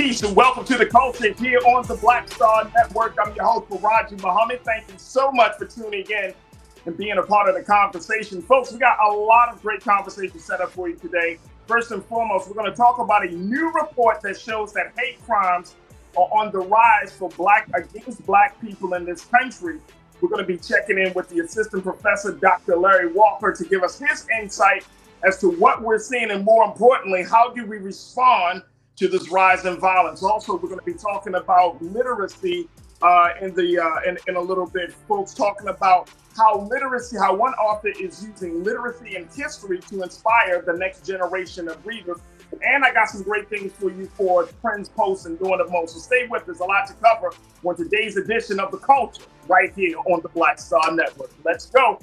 Peace and welcome to the culture here on the Black Star Network. I'm your host, Farajii Muhammad. Thank you so much for tuning in and being a part of the conversation. Folks, we got a lot of great conversations set up for you today. First and foremost, we're going to talk about a new report that shows that hate crimes are on the rise against Black people in this country. We're going to be checking in with the assistant professor, Dr. Larry Walker, to give us his insight as to what we're seeing, and more importantly, how do we respond to this rise in violence. Also, we're going to be talking about literacy in a little bit. Folks, talking about how one author is using literacy and history to inspire the next generation of readers. And I got some great things for you for trends, posts, and doing the most. So stay with us. A lot to cover on today's edition of The Culture right here on the Black Star Network. Let's go.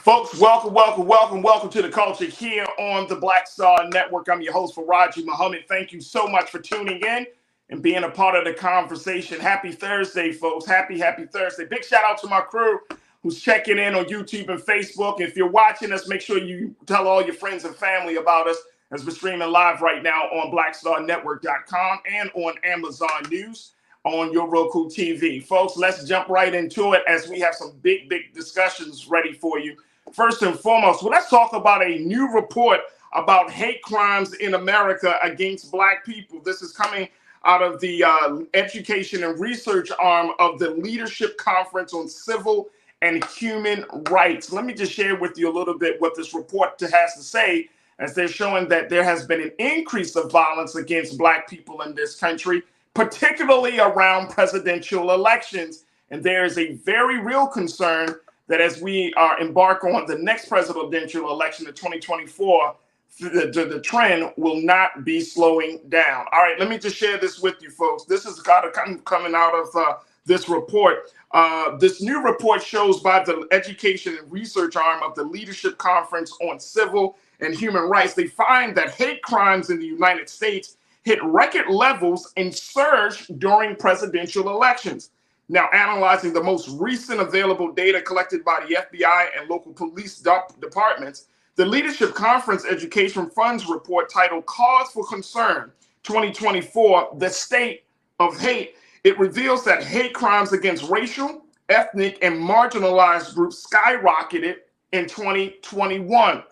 Folks, welcome to the culture here on the Black Star Network. I'm your host, Farajii Muhammad. Thank you so much for tuning in and being a part of the conversation. Happy Thursday, folks. Happy Thursday. Big shout out to my crew who's checking in on YouTube and Facebook. If you're watching us, make sure you tell all your friends and family about us as we're streaming live right now on blackstarnetwork.com and on Amazon News on your Roku TV. Folks, let's jump right into it as we have some big discussions ready for you. First and foremost, let's talk about a new report about hate crimes in America against Black people. This is coming out of the education and research arm of the Leadership Conference on Civil and Human Rights. Let me just share with you a little bit what this report has to say, as they're showing that there has been an increase of violence against Black people in this country, particularly around presidential elections. And there is a very real concern that as we embark on the next presidential election in 2024, the trend will not be slowing down. All right, let me just share this with you, folks. This is coming out of this report. This new report shows by the Education and Research arm of the Leadership Conference on Civil and Human Rights, they find that hate crimes in the United States hit record levels and surged during presidential elections. Now, analyzing the most recent available data collected by the FBI and local police departments, the Leadership Conference Education Funds report titled Cause for Concern 2024, The State of Hate, it reveals that hate crimes against racial, ethnic, and marginalized groups skyrocketed in 2021.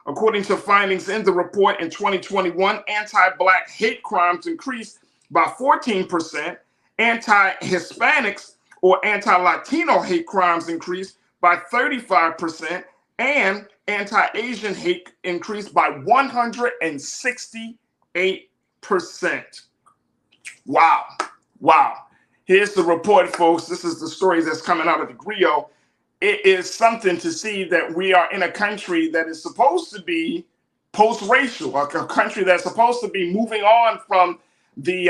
According to findings in the report, in 2021, anti-Black hate crimes increased by 14%, anti-Hispanics or anti-Latino hate crimes increased by 35%, and anti-Asian hate increased by 168%. Wow. Here's the report, folks. This is the story that's coming out of the Griot. It is something to see that we are in a country that is supposed to be post-racial, a country that's supposed to be moving on from the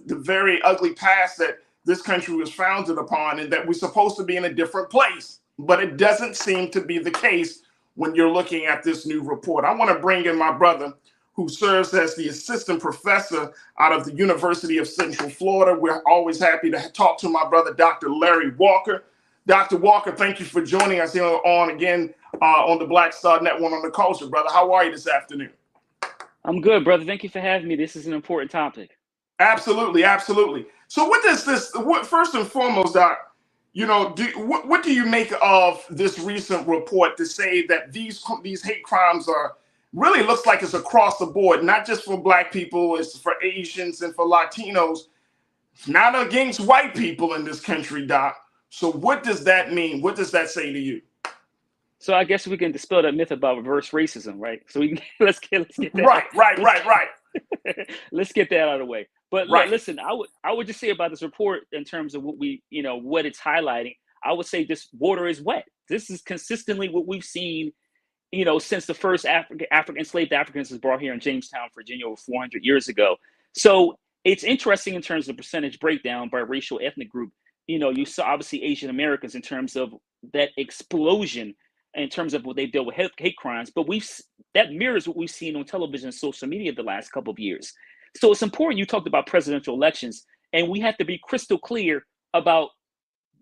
very ugly past that this country was founded upon, and that we're supposed to be in a different place. But it doesn't seem to be the case when you're looking at this new report. I want to bring in my brother who serves as the assistant professor out of the University of Central Florida. We're always happy to talk to my brother, Dr. Larry Walker. Dr. Walker, thank you for joining us here on the Black Star Network on the Culture, brother. How are you this afternoon? I'm good, brother. Thank you for having me. This is an important topic. Absolutely. So first and foremost, Doc, what do you make of this recent report to say that these hate crimes are really looks like it's across the board, not just for Black people, it's for Asians and for Latinos, not against white people in this country, Doc? So what does that mean? What does that say to you? So I guess we can dispel that myth about reverse racism, right? So we can, let's get that. Right. Let's get that out of the way. But right. Listen, I would just say about this report in terms of what it's highlighting. I would say this water is wet. This is consistently what we've seen, since the first enslaved Africans was brought here in Jamestown, Virginia, over 400 years ago. So it's interesting in terms of percentage breakdown by racial ethnic group. You saw obviously Asian Americans in terms of that explosion in terms of what they deal with hate crimes, but that mirrors what we've seen on television and social media the last couple of years. So it's important. You talked about presidential elections, and we have to be crystal clear about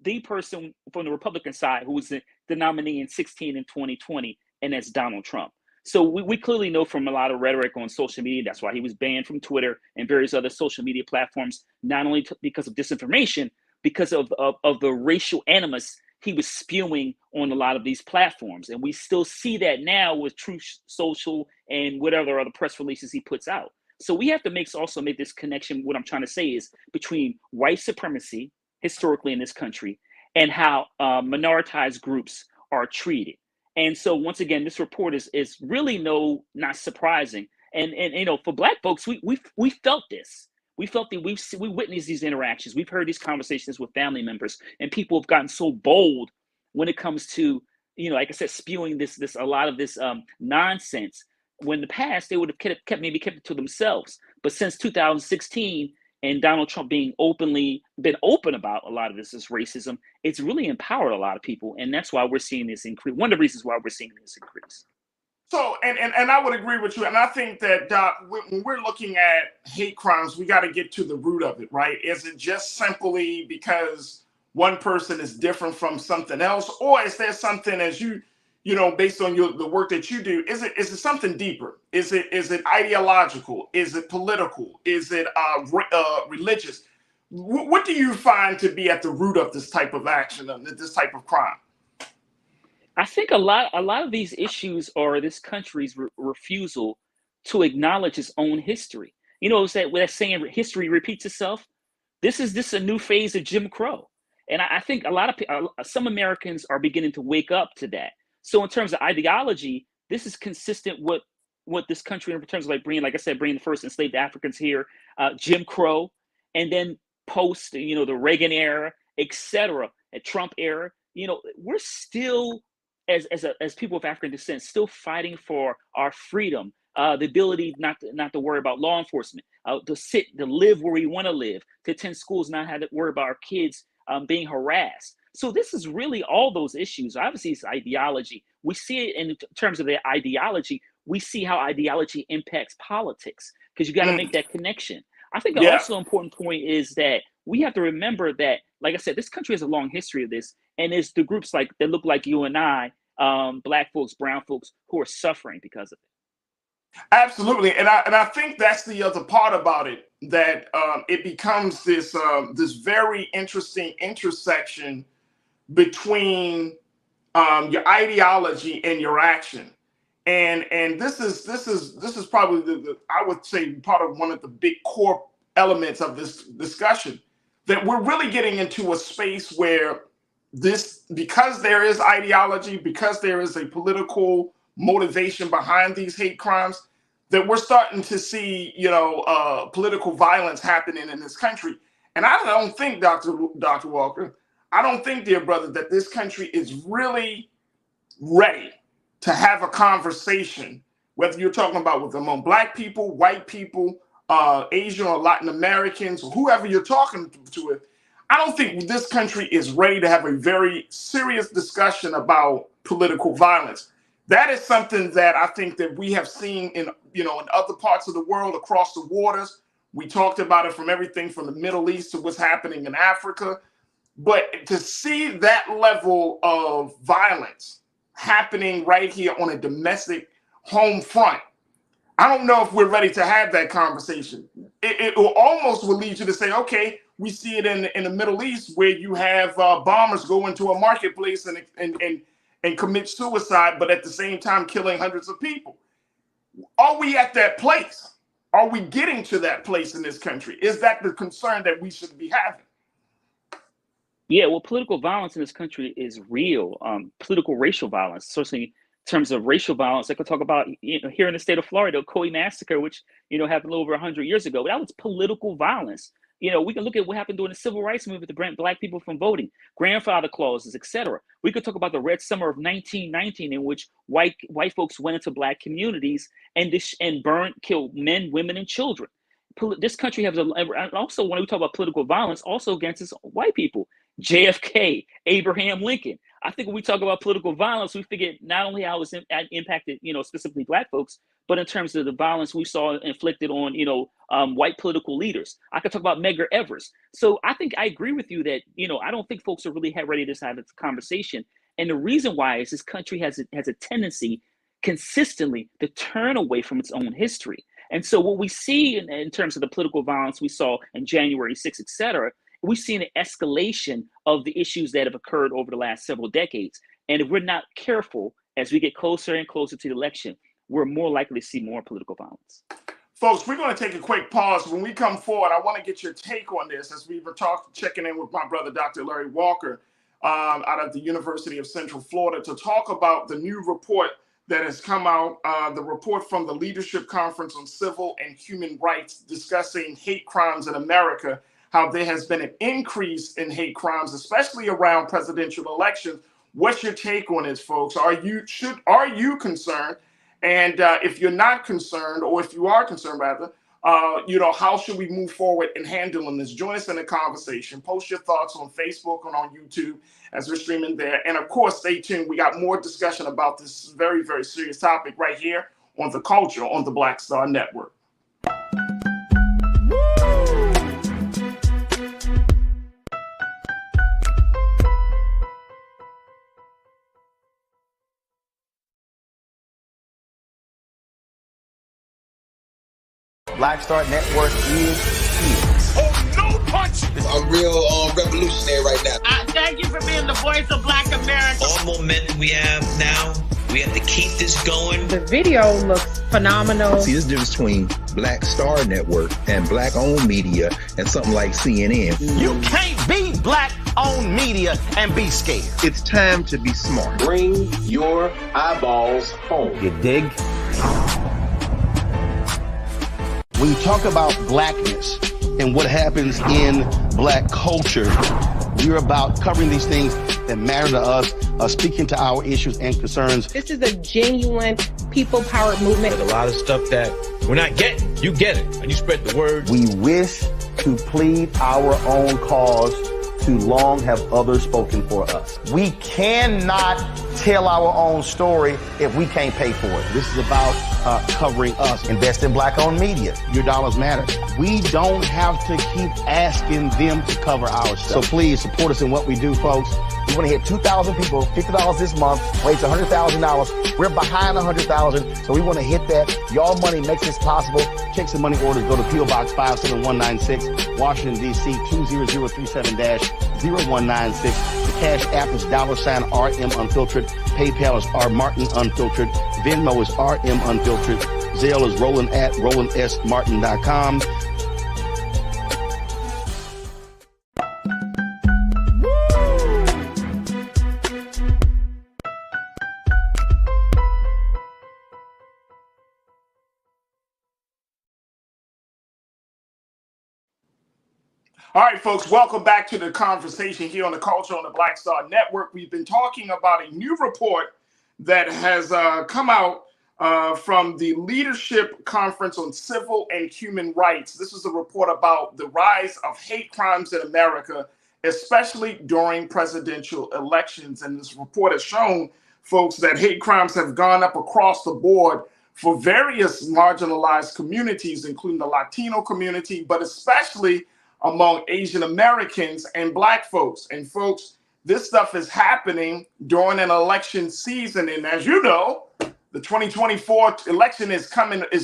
the person from the Republican side who was the nominee in 16 and 2020, and that's Donald Trump. So we clearly know from a lot of rhetoric on social media, that's why he was banned from Twitter and various other social media platforms, not only because of disinformation, because of the racial animus he was spewing on a lot of these platforms. And we still see that now with Truth Social and whatever other press releases he puts out. So we have to also make this connection. What I'm trying to say is between white supremacy historically in this country and how minoritized groups are treated. And so once again, this report is really not surprising. And for Black folks, we felt this. We felt that we witnessed these interactions. We've heard these conversations with family members, and people have gotten so bold when it comes to, like I said, spewing a lot of this nonsense. When in the past they would have kept it to themselves. But since 2016 and Donald Trump been open about a lot of this racism, it's really empowered a lot of people, and that's why we're seeing this increase. One of the reasons why we're seeing this increase. So, and I would agree with you. And I think that, Doc, when we're looking at hate crimes, we got to get to the root of it, right? Is it just simply because one person is different from something else? Or is there something, as based on the work that you do, is it something deeper? Is it ideological? Is it political? Is it religious? What do you find to be at the root of this type of action, this type of crime? I think a lot of these issues are this country's refusal to acknowledge its own history. It's that saying, history repeats itself. This is a new phase of Jim Crow, and I think a lot of some Americans are beginning to wake up to that. So in terms of ideology, this is consistent with what this country, in terms of bringing the first enslaved Africans here, Jim Crow, and then post the Reagan era, etc., the Trump era. We're still, as people of African descent, still fighting for our freedom, the ability not to worry about law enforcement, to live where we want to live, to attend schools, not have to worry about our kids being harassed. So this is really all those issues. Obviously, it's ideology. We see it in terms of the ideology. We see how ideology impacts politics, because you got to make that connection. I think also important point is that we have to remember that, like I said, this country has a long history of this, and it's the groups that look like you and I, Black folks, brown folks, who are suffering because of it. Absolutely, and I think that's the other part about it, that it becomes this very interesting intersection between your ideology and your action, and this is probably the I would say part of one of the big core elements of this discussion, that we're really getting into a space where because there is ideology, because there is a political motivation behind these hate crimes, that we're starting to see political violence happening in this country. And I don't think, Dr. Walker, I don't think, dear brother, that this country is really ready to have a conversation, whether you're talking about among Black people, white people, Asian or Latin Americans, or whoever you're talking to. I don't think this country is ready to have a very serious discussion about political violence. That is something that I think that we have seen in other parts of the world, across the waters. We talked about it from everything from the Middle East to what's happening in Africa. But to see that level of violence happening right here on a domestic home front, I don't know if we're ready to have that conversation. It almost will lead you to say, okay, we see it in the Middle East, where you have bombers go into a marketplace and commit suicide, but at the same time killing hundreds of people. Are we at that place? Are we getting to that place in this country? Is that the concern that we should be having? Yeah, well, political violence in this country is real. Political racial violence, certainly in terms of racial violence, I could talk about here in the state of Florida, the Coy massacre, which happened a little over 100 years ago. But that was political violence. We can look at what happened during the civil rights movement to prevent Black people from voting, grandfather clauses, etc. We could talk about the Red Summer of 1919, in which white folks went into Black communities and killed men, women, and children. This country has also, when we talk about political violence, also against white people. JFK, Abraham Lincoln. I think when we talk about political violence, we forget not only how it's impacted, specifically Black folks, but in terms of the violence we saw inflicted on, white political leaders. I could talk about Medgar Evers. So I think I agree with you that, I don't think folks are really ready to have this conversation. And the reason why is this country has a tendency consistently to turn away from its own history. And so what we see in terms of the political violence we saw in January 6th, et cetera, we've seen an escalation of the issues that have occurred over the last several decades. And if we're not careful, as we get closer and closer to the election, we're more likely to see more political violence. Folks, we're going to take a quick pause. When we come forward, I want to get your take on this as we were checking in with my brother, Dr. Larry Walker, out of the University of Central Florida, to talk about the new report that has come out, the report from the Leadership Conference on Civil and Human Rights discussing hate crimes in America, how there has been an increase in hate crimes, especially around presidential elections. What's your take on this, folks? Are you concerned? And if you're not concerned, or if you are concerned, rather, how should we move forward in handling this? Join us in the conversation. Post your thoughts on Facebook and on YouTube as we're streaming there. And of course, stay tuned. We got more discussion about this very, very serious topic right here on The Culture on the Black Star Network. Black Star Network is here. Oh, no punch! I'm real revolutionary right now. Thank you for being the voice of Black America. All momentum we have now, we have to keep this going. The video looks phenomenal. See, this difference between Black Star Network and Black-owned media and something like CNN. You can't be Black-owned media and be scared. It's time to be smart. Bring your eyeballs home. You dig? When you talk about blackness and what happens in Black culture, we're about covering these things that matter to us, speaking to our issues and concerns. This is a genuine people-powered movement. There's a lot of stuff that we're not getting. You get it, and you spread the word. We wish to plead our own cause. Too long have others spoken for us. We cannot tell our own story if we can't pay for it. This is about covering us. Invest in Black-owned media. Your dollars matter. We don't have to keep asking them to cover our stuff. So please support us in what we do, folks. We want to hit 2,000 people, $50 this month, raise $100,000. We're behind 100,000, so we want to hit that. Y'all money makes this possible. Checks and money orders go to P.O. Box 57196, Washington, D.C. 20037-0196. The Cash App is $RM Unfiltered. PayPal is R Martin Unfiltered. Venmo is RM Unfiltered. Zelle is Roland@RolandSMartin.com. All right, folks, welcome back to the conversation here on The Culture on the Black Star Network. We've been talking about a new report that has come out from the Leadership Conference on Civil and Human Rights. This is a report about the rise of hate crimes in America, especially during presidential elections. And this report has shown, folks, that hate crimes have gone up across the board for various marginalized communities, including the Latino community, but especially among Asian Americans and Black folks. And folks, this stuff is happening during an election season. And as you know, the 2024 election is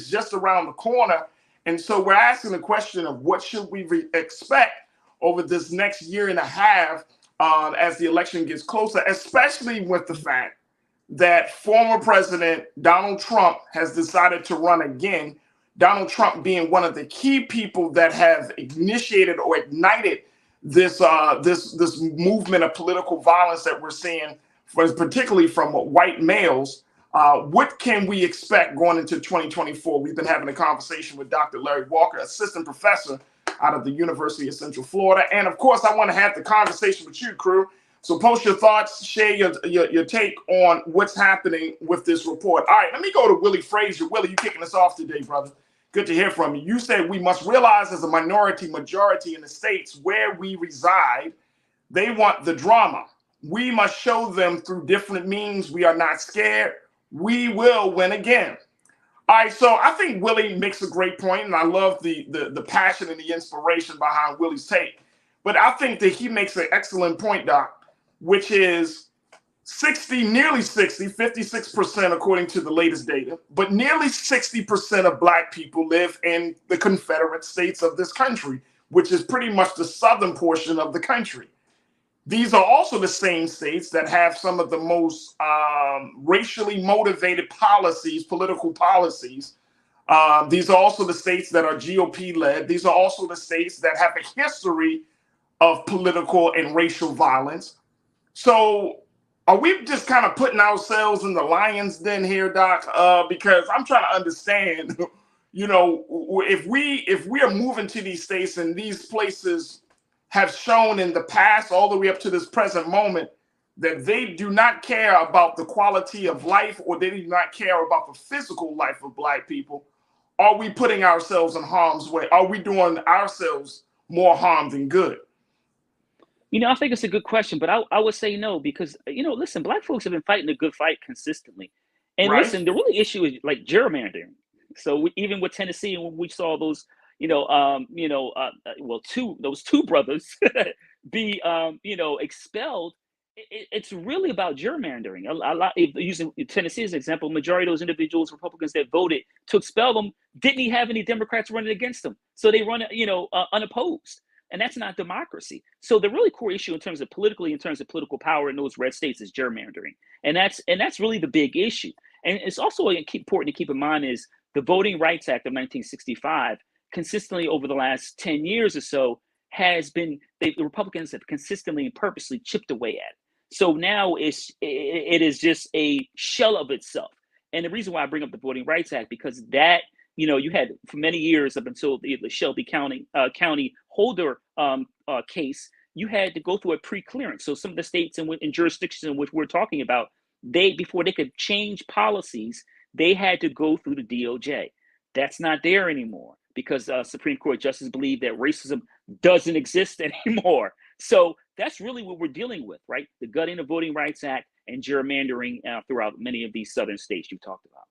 just around the corner. And so we're asking the question of what should we expect over this next year and a half as the election gets closer, especially with the fact that former President Donald Trump has decided to run again. Donald Trump being one of the key people that have initiated or ignited this movement of political violence that we're seeing, particularly from white males. What can we expect going into 2024? We've been having a conversation with Dr. Larry Walker, assistant professor out of the University of Central Florida. And of course, I want to have the conversation with you, crew. So post your thoughts, share your take on what's happening with this report. All right, let me go to Willie Frazier. Willie, you kicking us off today, brother. Good to hear from you. You said we must realize as a majority in the states where we reside They want the drama. We must show them through different means we are not scared. We will win again. All right, so I think Willie makes a great point, and I love the passion and the inspiration behind Willie's take. But I think that he makes an excellent point, Doc, which is 60, nearly 60, 56% according to the latest data, but nearly 60% of Black people live in the Confederate States of this country, which is pretty much the southern portion of the country. These are also the same states that have some of the most racially motivated policies, political policies. These are also the states that are GOP led. These are also the states that have a history of political and racial violence. So are we just kind of putting ourselves in the lion's den here, Doc? Because I'm trying to understand, you know, if we are moving to these states and these places have shown in the past all the way up to this present moment that they do not care about the quality of life, or they do not care about the physical life of Black people, are we putting ourselves in harm's way? Are we doing ourselves more harm than good? You know, I think it's a good question, but I would say no, because, you know, listen, Black folks have been fighting a good fight consistently. And Right. listen, the really issue is like gerrymandering. So even with Tennessee, when we saw those, those two brothers be, expelled, it's really about gerrymandering. A lot, using Tennessee as an example, majority of those individuals, Republicans that voted to expel them, didn't even have any Democrats running against them. So they run, unopposed. And that's not democracy. So the really core issue in terms of political power in those red states is gerrymandering. And that's really the big issue. And it's also important to keep in mind is the Voting Rights Act of 1965 consistently over the last 10 years or so has been, the Republicans have consistently and purposely chipped away at it. So now it is just a shell of itself. And the reason why I bring up the Voting Rights Act, because that, you had for many years up until the Shelby County Holder case, you had to go through a pre-clearance. So some of the states and jurisdictions in which we're talking about, before they could change policies, they had to go through the DOJ. That's not there anymore because Supreme Court justices believe that racism doesn't exist anymore. So that's really what we're dealing with, right? The gutting of Voting Rights Act and gerrymandering throughout many of these southern states you talked about.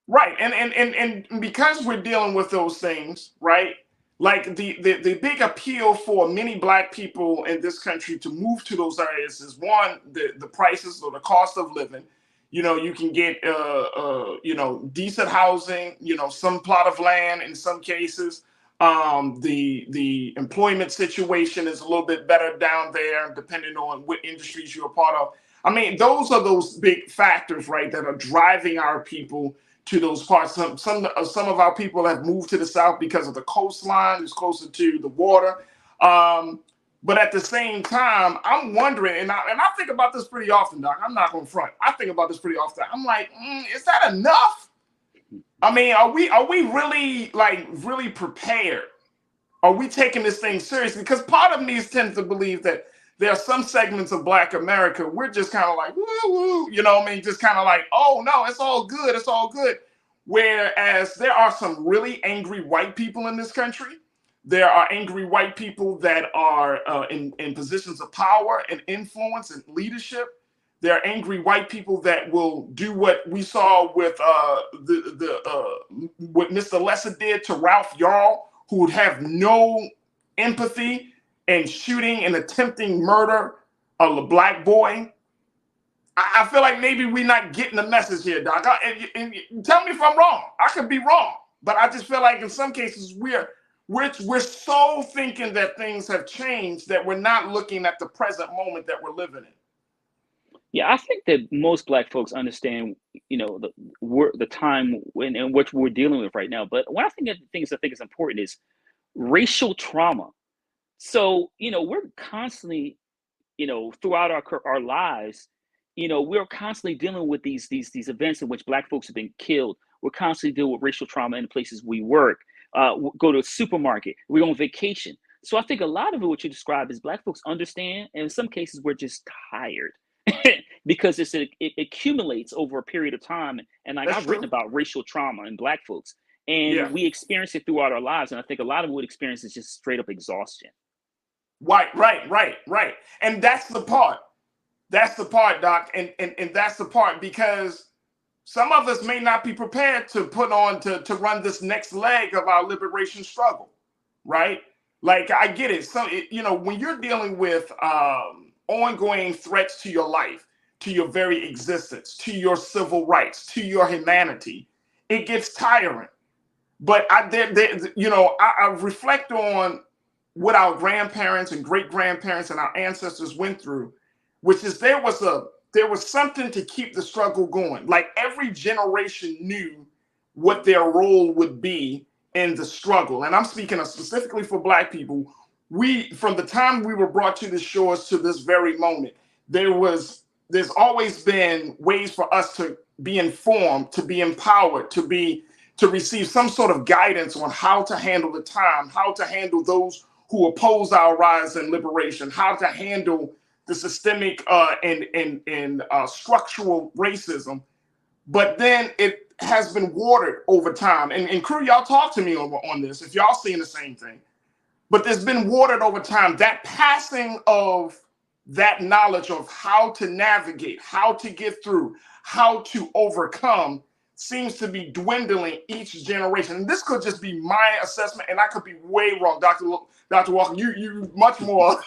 Right, and because we're dealing with those things, right? Like the big appeal for many Black people in this country to move to those areas is one, the prices or the cost of living. You can get decent housing, some plot of land in some cases. The employment situation is a little bit better down there, depending on what industries you're a part of. I mean, those are those big factors, right, that are driving our people to those parts. Some of our people have moved to the South because of the coastline. It's closer to the water. But at the same time, I'm wondering, and I think about this pretty often, Doc. I'm not going to front. I think about this pretty often. I'm like, is that enough? I mean, are we really prepared? Are we taking this thing seriously? Because part of me tends to believe that there are some segments of Black America, we're just kind of like, woo, woo, just kind of like, oh, no, it's all good. It's all good. Whereas there are some really angry white people in this country. There are angry white people that are in positions of power and influence and leadership. There are angry white people that will do what we saw with what Mr. Lesser did to Ralph Yarl, who would have no empathy and shooting and attempting murder of a Black boy. I feel like maybe we're not getting the message here, Doc. And tell me if I'm wrong. I could be wrong, but I just feel like in some cases we're so thinking that things have changed that we're not looking at the present moment that we're living in. Yeah, I think that most Black folks understand, the time in which we're dealing with right now. But one of the things I think is important is racial trauma. So, we're constantly, throughout our lives, we're constantly dealing with these events in which Black folks have been killed. We're constantly dealing with racial trauma in the places we work, go to a supermarket, we're on vacation. So I think a lot of it, what you described, is Black folks understand, and in some cases we're just tired because it accumulates over a period of time. And like I've written about racial trauma in Black folks, and we experience it throughout our lives. And I think a lot of what we experience is just straight up exhaustion. Right. And that's the part. That's the part, Doc. And that's the part, because some of us may not be prepared to put on to run this next leg of our liberation struggle, right? Like, I get it. So, when you're dealing with ongoing threats to your life, to your very existence, to your civil rights, to your humanity, it gets tiring. But I reflect on what our grandparents and great grandparents and our ancestors went through, which is there was something to keep the struggle going. Like, every generation knew what their role would be in the struggle. And I'm speaking of specifically for Black people. From the time we were brought to the shores to this very moment, there's always been ways for us to be informed, to be empowered, to receive some sort of guidance on how to handle the time, how to handle those who oppose our rise and liberation, how to handle the systemic and structural racism. But then it has been watered over time. And crew, y'all talk to me on this if y'all seeing the same thing. But there's been watered over time. That passing of that knowledge of how to navigate, how to get through, how to overcome seems to be dwindling each generation. And this could just be my assessment, and I could be way wrong, Dr. Walker. You much more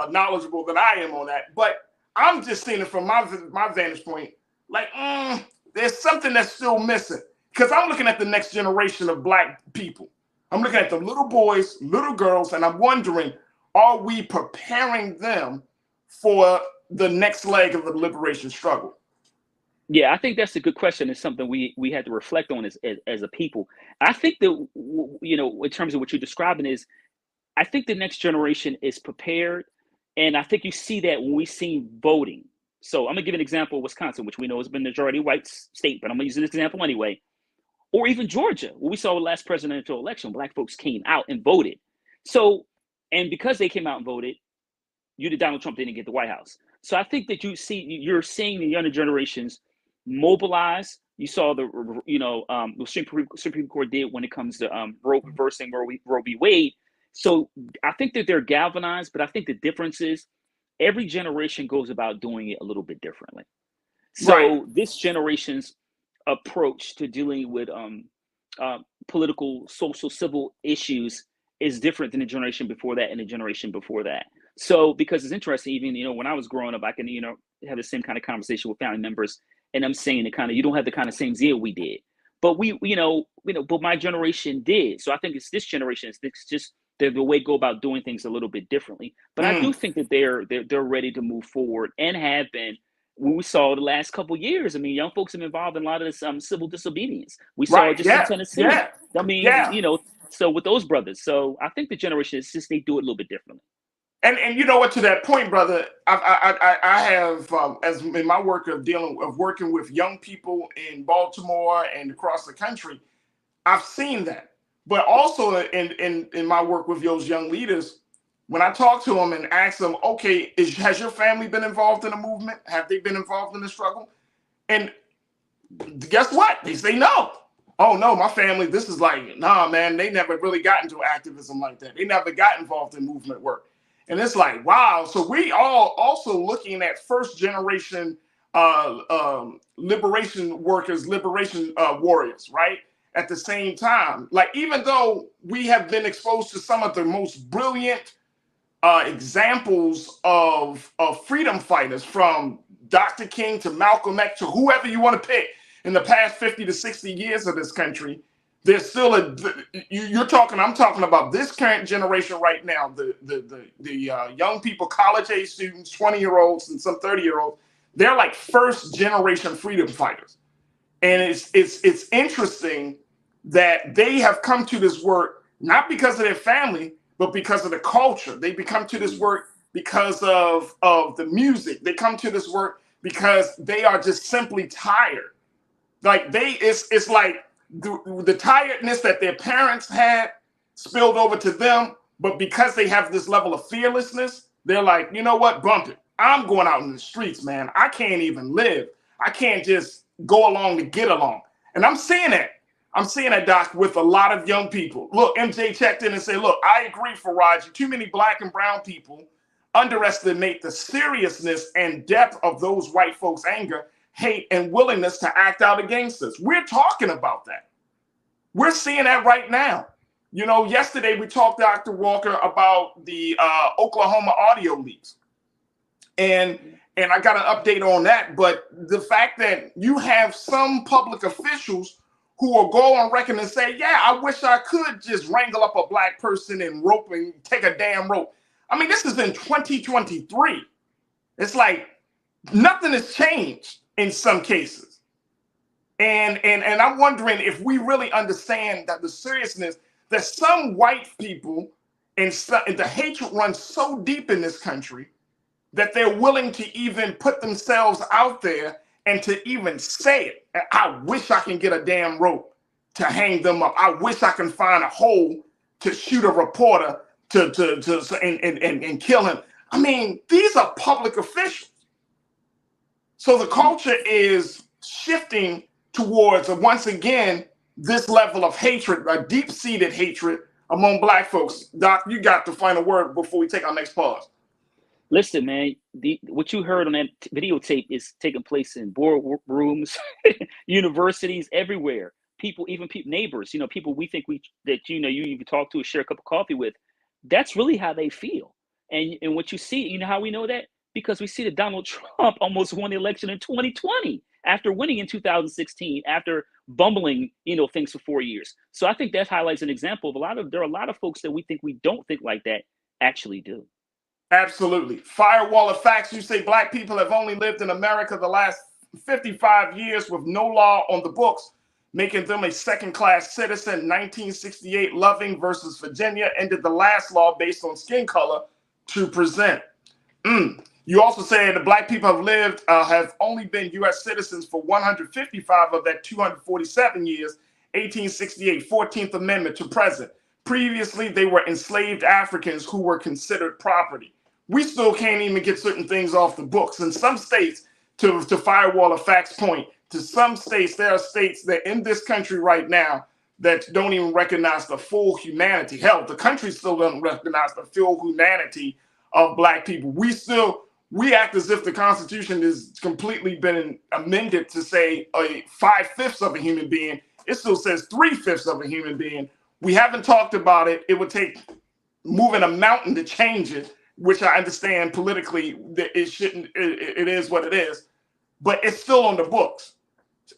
knowledgeable than I am on that. But I'm just seeing it from my vantage point. Like, there's something that's still missing, because I'm looking at the next generation of Black people. I'm looking at the little boys, little girls, and I'm wondering, are we preparing them for the next leg of the liberation struggle? Yeah, I think that's a good question. It's something we had to reflect on as a people. I think that, in terms of what you're describing is, I think the next generation is prepared. And I think you see that when we see voting. So I'm gonna give an example of Wisconsin, which we know has been a majority white state, but I'm gonna use an example anyway. Or even Georgia, where we saw the last presidential election, Black folks came out and voted. So, and because they came out and voted, Donald Trump didn't get the White House. So I think that you're seeing the younger generations mobilize. You saw the Supreme Court did when it comes to reversing Roe v. Wade. So I think that they're galvanized, but I think the difference is every generation goes about doing it a little bit differently. So This generation's approach to dealing with political, social, civil issues is different than the generation before that and the generation before that. So, because it's interesting, even, when I was growing up, I can, have the same kind of conversation with family members, and I'm saying you don't have the kind of same zeal we did, but but my generation did. So I think it's this generation, it's just the way to go about doing things a little bit differently. But I do think that they're ready to move forward and have been. When we saw the last couple of years, young folks have been involved in a lot of this civil disobedience. We saw it just in Tennessee. Yeah. So with those brothers. So I think the generation is just, they do it a little bit differently. And you know what, to that point, brother, I have, as in my work of working with young people in Baltimore and across the country, I've seen that. But also in my work with those young leaders, when I talk to them and ask them, okay, has your family been involved in the movement? Have they been involved in the struggle? And guess what? They say no. Oh no, my family, this is like, nah, man, they never really got into activism like that. They never got involved in movement work. And it's like, wow. So we all also looking at first generation liberation workers, liberation warriors, right? At the same time, like, even though we have been exposed to some of the most brilliant examples of freedom fighters, from Dr. King to Malcolm X to whoever you want to pick in the past 50 to 60 years of this country, there's still I'm talking about this current generation right now, the young people, college age students, 20-year-olds and some 30-year-olds, they're like first generation freedom fighters. And it's interesting that they have come to this work not because of their family, but because of the culture. They come to this work because of the music. They come to this work because they are just simply tired. Like it's like the tiredness that their parents had spilled over to them, but because they have this level of fearlessness, they're like, you know what, bump it. I'm going out in the streets, man. I can't even live. I can't just go along to get along. And I'm seeing that. I'm seeing that, Doc, with a lot of young people. Look, MJ checked in and said, look, I agree, Farajii. Too many black and brown people underestimate the seriousness and depth of those white folks' anger, hate, and willingness to act out against us. We're talking about that. We're seeing that right now. You know, yesterday we talked, Dr. Walker, about the Oklahoma audio leaks. And I got an update on that. But the fact that you have some public officials who will go on record and say, yeah, I wish I could just wrangle up a black person and rope and take a damn rope. I mean, this is in 2023. It's like nothing has changed in some cases. And I'm wondering if we really understand that the seriousness that some white people and the hatred runs so deep in this country that they're willing to even put themselves out there and to even say it. I wish I can get a damn rope to hang them up. I wish I can find a hole to shoot a reporter and kill him. I mean, these are public officials. So the culture is shifting towards, once again, this level of hatred, a deep-seated hatred among black folks. Doc, you got the final word before we take our next pause. Listen, man, what you heard on that videotape is taking place in boardrooms, universities, everywhere. People, even neighbors, people we think that you can talk to or share a cup of coffee with. That's really how they feel. And what you see, you know how we know that? Because we see that Donald Trump almost won the election in 2020 after winning in 2016, after bumbling, things for 4 years. So I think that highlights an example of there are a lot of folks that we think we don't think like that actually do. Absolutely. Firewall of facts. You say black people have only lived in America the last 55 years with no law on the books, making them a second-class citizen. 1968, Loving versus Virginia ended the last law based on skin color to present. You also say that black people have only been U.S. citizens for 155 of that 247 years, 1868, 14th Amendment to present. Previously, they were enslaved Africans who were considered property. We still can't even get certain things off the books. In some states, to Firewall of Facts point, to some states, there are states that in this country right now that don't even recognize the full humanity. Hell, the country still doesn't recognize the full humanity of black people. We act as if the Constitution has completely been amended to say 5/5 of a human being. It still says 3/5 of a human being. We haven't talked about it. It would take moving a mountain to change it, which I understand politically that it shouldn't. It is what it is, but it's still on the books.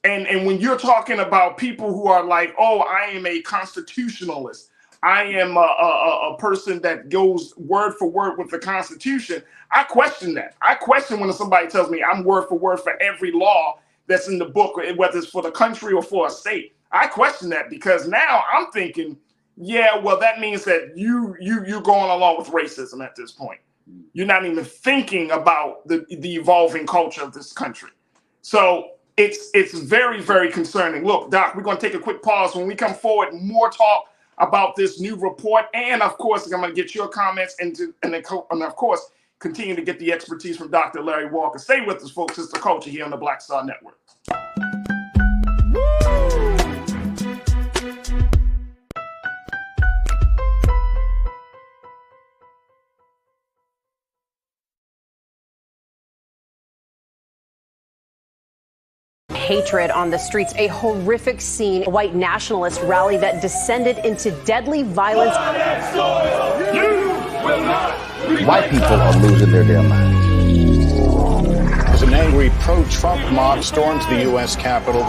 And when you're talking about people who are like, oh, I am a constitutionalist, I am a person that goes word for word with the Constitution, I question that. I question when somebody tells me I'm word for every law that's in the book, whether it's for the country or for a state. I question that because now I'm thinking, yeah, well, that means that you're going along with racism at this point. You're not even thinking about the evolving culture of this country. So it's very, very concerning. Look, Doc, we're going to take a quick pause. When we come forward, more talk about this new report. And of course, I'm going to get your comments and of course, continue to get the expertise from Dr. Larry Walker. Stay with us, folks. It's The Culture here on the Black Star Network. Hatred on the streets, a horrific scene, a white nationalist rally that descended into deadly violence. White people are losing their damn minds. As an angry pro-Trump mob storms the U.S. Capitol,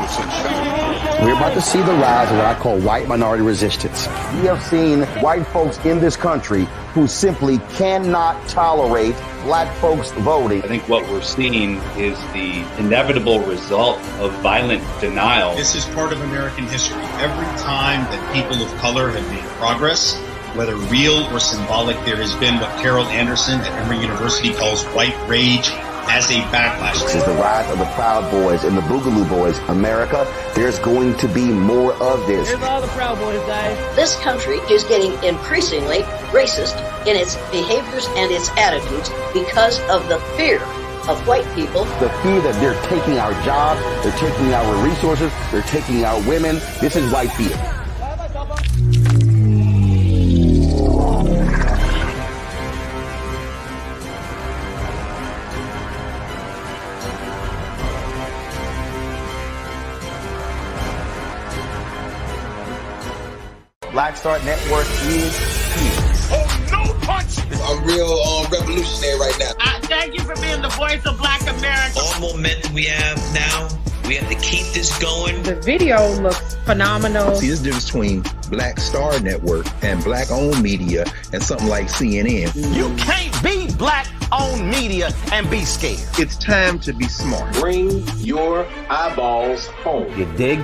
we're about to see the rise of what I call white minority resistance. We have seen white folks in this country who simply cannot tolerate black folks voting. I think what we're seeing is the inevitable result of violent denial. This is part of American history. Every time that people of color have made progress, whether real or symbolic, there has been what Carol Anderson at Emory University calls white rage as a backlash. This is the rise of the Proud Boys and the Boogaloo Boys. America, there's going to be more of this. Here's all the Proud Boys, guys. This country is getting increasingly racist in its behaviors and its attitudes because of the fear of white people. The fear that they're taking our jobs, they're taking our resources, they're taking our women. This is white fear. Black Star Network is here. Oh, no punch! I'm real revolutionary right now. Thank you for being the voice of Black America. All momentum we have now, we have to keep this going. The video looks phenomenal. See, this difference between Black Star Network and black-owned media and something like CNN. You can't be black-owned media and be scared. It's time to be smart. Bring your eyeballs home. You dig?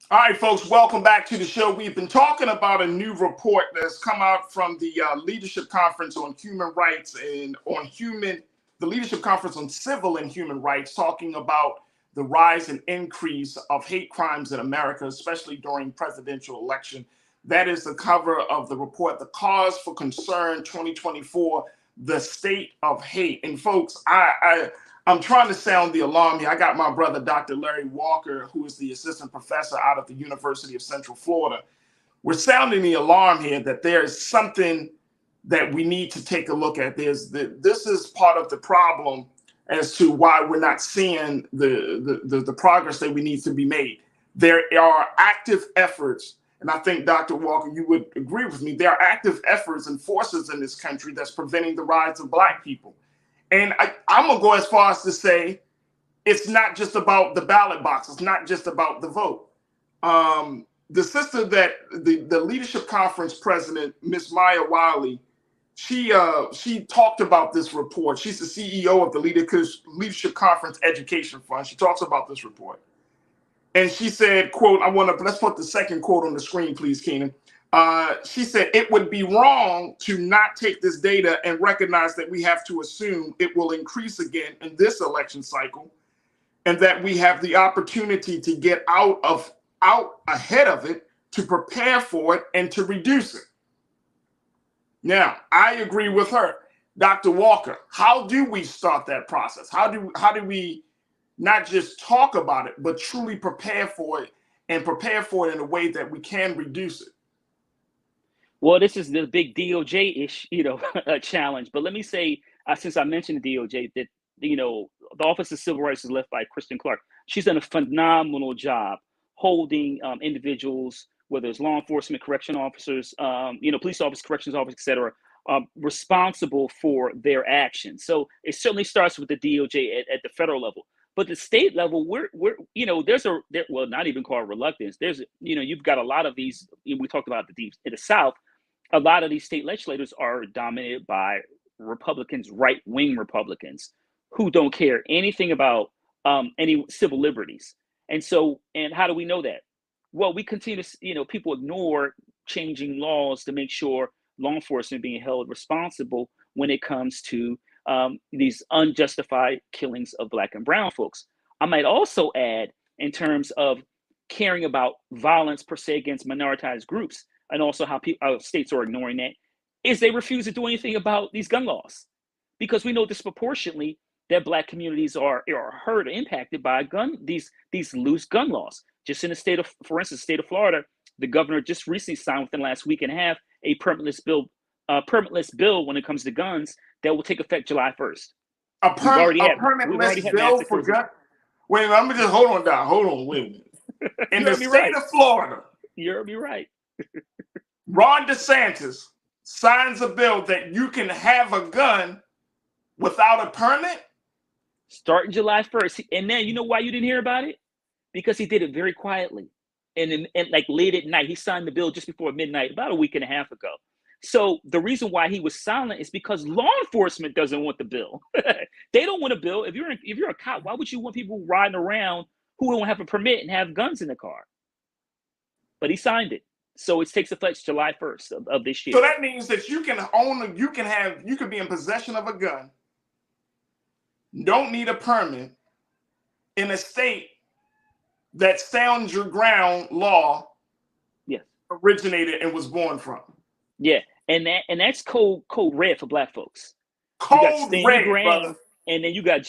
All right, folks, welcome back to the show. We've been talking about a new report that's come out from the Leadership Conference on Human Rights and the Leadership Conference on Civil and Human Rights, talking about the rise and increase of hate crimes in America, especially during presidential election. That is the cover of the report, The Cause for Concern 2024, The State of Hate. And folks, I'm trying to sound the alarm here. I got my brother, Dr. Larry Walker, who is the assistant professor out of the University of Central Florida. We're sounding the alarm here that there is something that we need to take a look at. This is part of the problem as to why we're not seeing the progress that we need to be made. There are active efforts, and I think, Dr. Walker, you would agree with me, there are active efforts and forces in this country that's preventing the rise of Black people. And I'm going to go as far as to say it's not just about the ballot box. It's not just about the vote. The sister that the Leadership Conference president, Miss Maya Wiley, she talked about this report. She's the CEO of the Leadership Conference Education Fund. She talks about this report. And she said, quote, let's put the second quote on the screen, please, Keenan. She said, it would be wrong to not take this data and recognize that we have to assume it will increase again in this election cycle, and that we have the opportunity to get out ahead of it, to prepare for it, and to reduce it. Now, I agree with her. Dr. Walker, how do we start that process? How do we not just talk about it, but truly prepare for it, and prepare for it in a way that we can reduce it? Well, this is the big DOJ-ish, challenge. But let me say, since I mentioned the DOJ, that the Office of Civil Rights is led by Kristen Clark. She's done a phenomenal job holding individuals, whether it's law enforcement, correction officers, police officers, corrections officers, et cetera, responsible for their actions. So it certainly starts with the DOJ at the federal level. But the state level, we're not even called reluctance. You've got a lot of these. We talked about in the South. A lot of these state legislators are dominated by Republicans, right-wing Republicans, who don't care anything about any civil liberties. And how do we know that? Well, we continue to, people ignore changing laws to make sure law enforcement being held responsible when it comes to these unjustified killings of Black and brown folks. I might also add, in terms of caring about violence per se against minoritized groups, and also how states are ignoring that, is they refuse to do anything about these gun laws, because we know disproportionately that Black communities are hurt or impacted by these loose gun laws. Just in the for instance, state of Florida, the governor just recently signed within the last week and a half a permitless bill when it comes to guns that will take effect July 1st. A permitless bill for guns? Wait a minute, let me just hold on, wait a minute. In the state of Florida, you heard me right. Ron DeSantis signs a bill that you can have a gun without a permit? Starting July 1st. And then you know why you didn't hear about it? Because he did it very quietly. And like late at night, he signed the bill just before midnight, about a week and a half ago. So the reason why he was silent is because law enforcement doesn't want the bill. They don't want a bill. If you're a cop, why would you want people riding around who don't have a permit and have guns in the car? But he signed it. So it takes effect July 1st of this year. So that means that you can be in possession of a gun don't need a permit in a state that stands your ground law originated and was born from. Yeah, and that's code red for black folks. Code you got stand red, your ground, brother. And then you got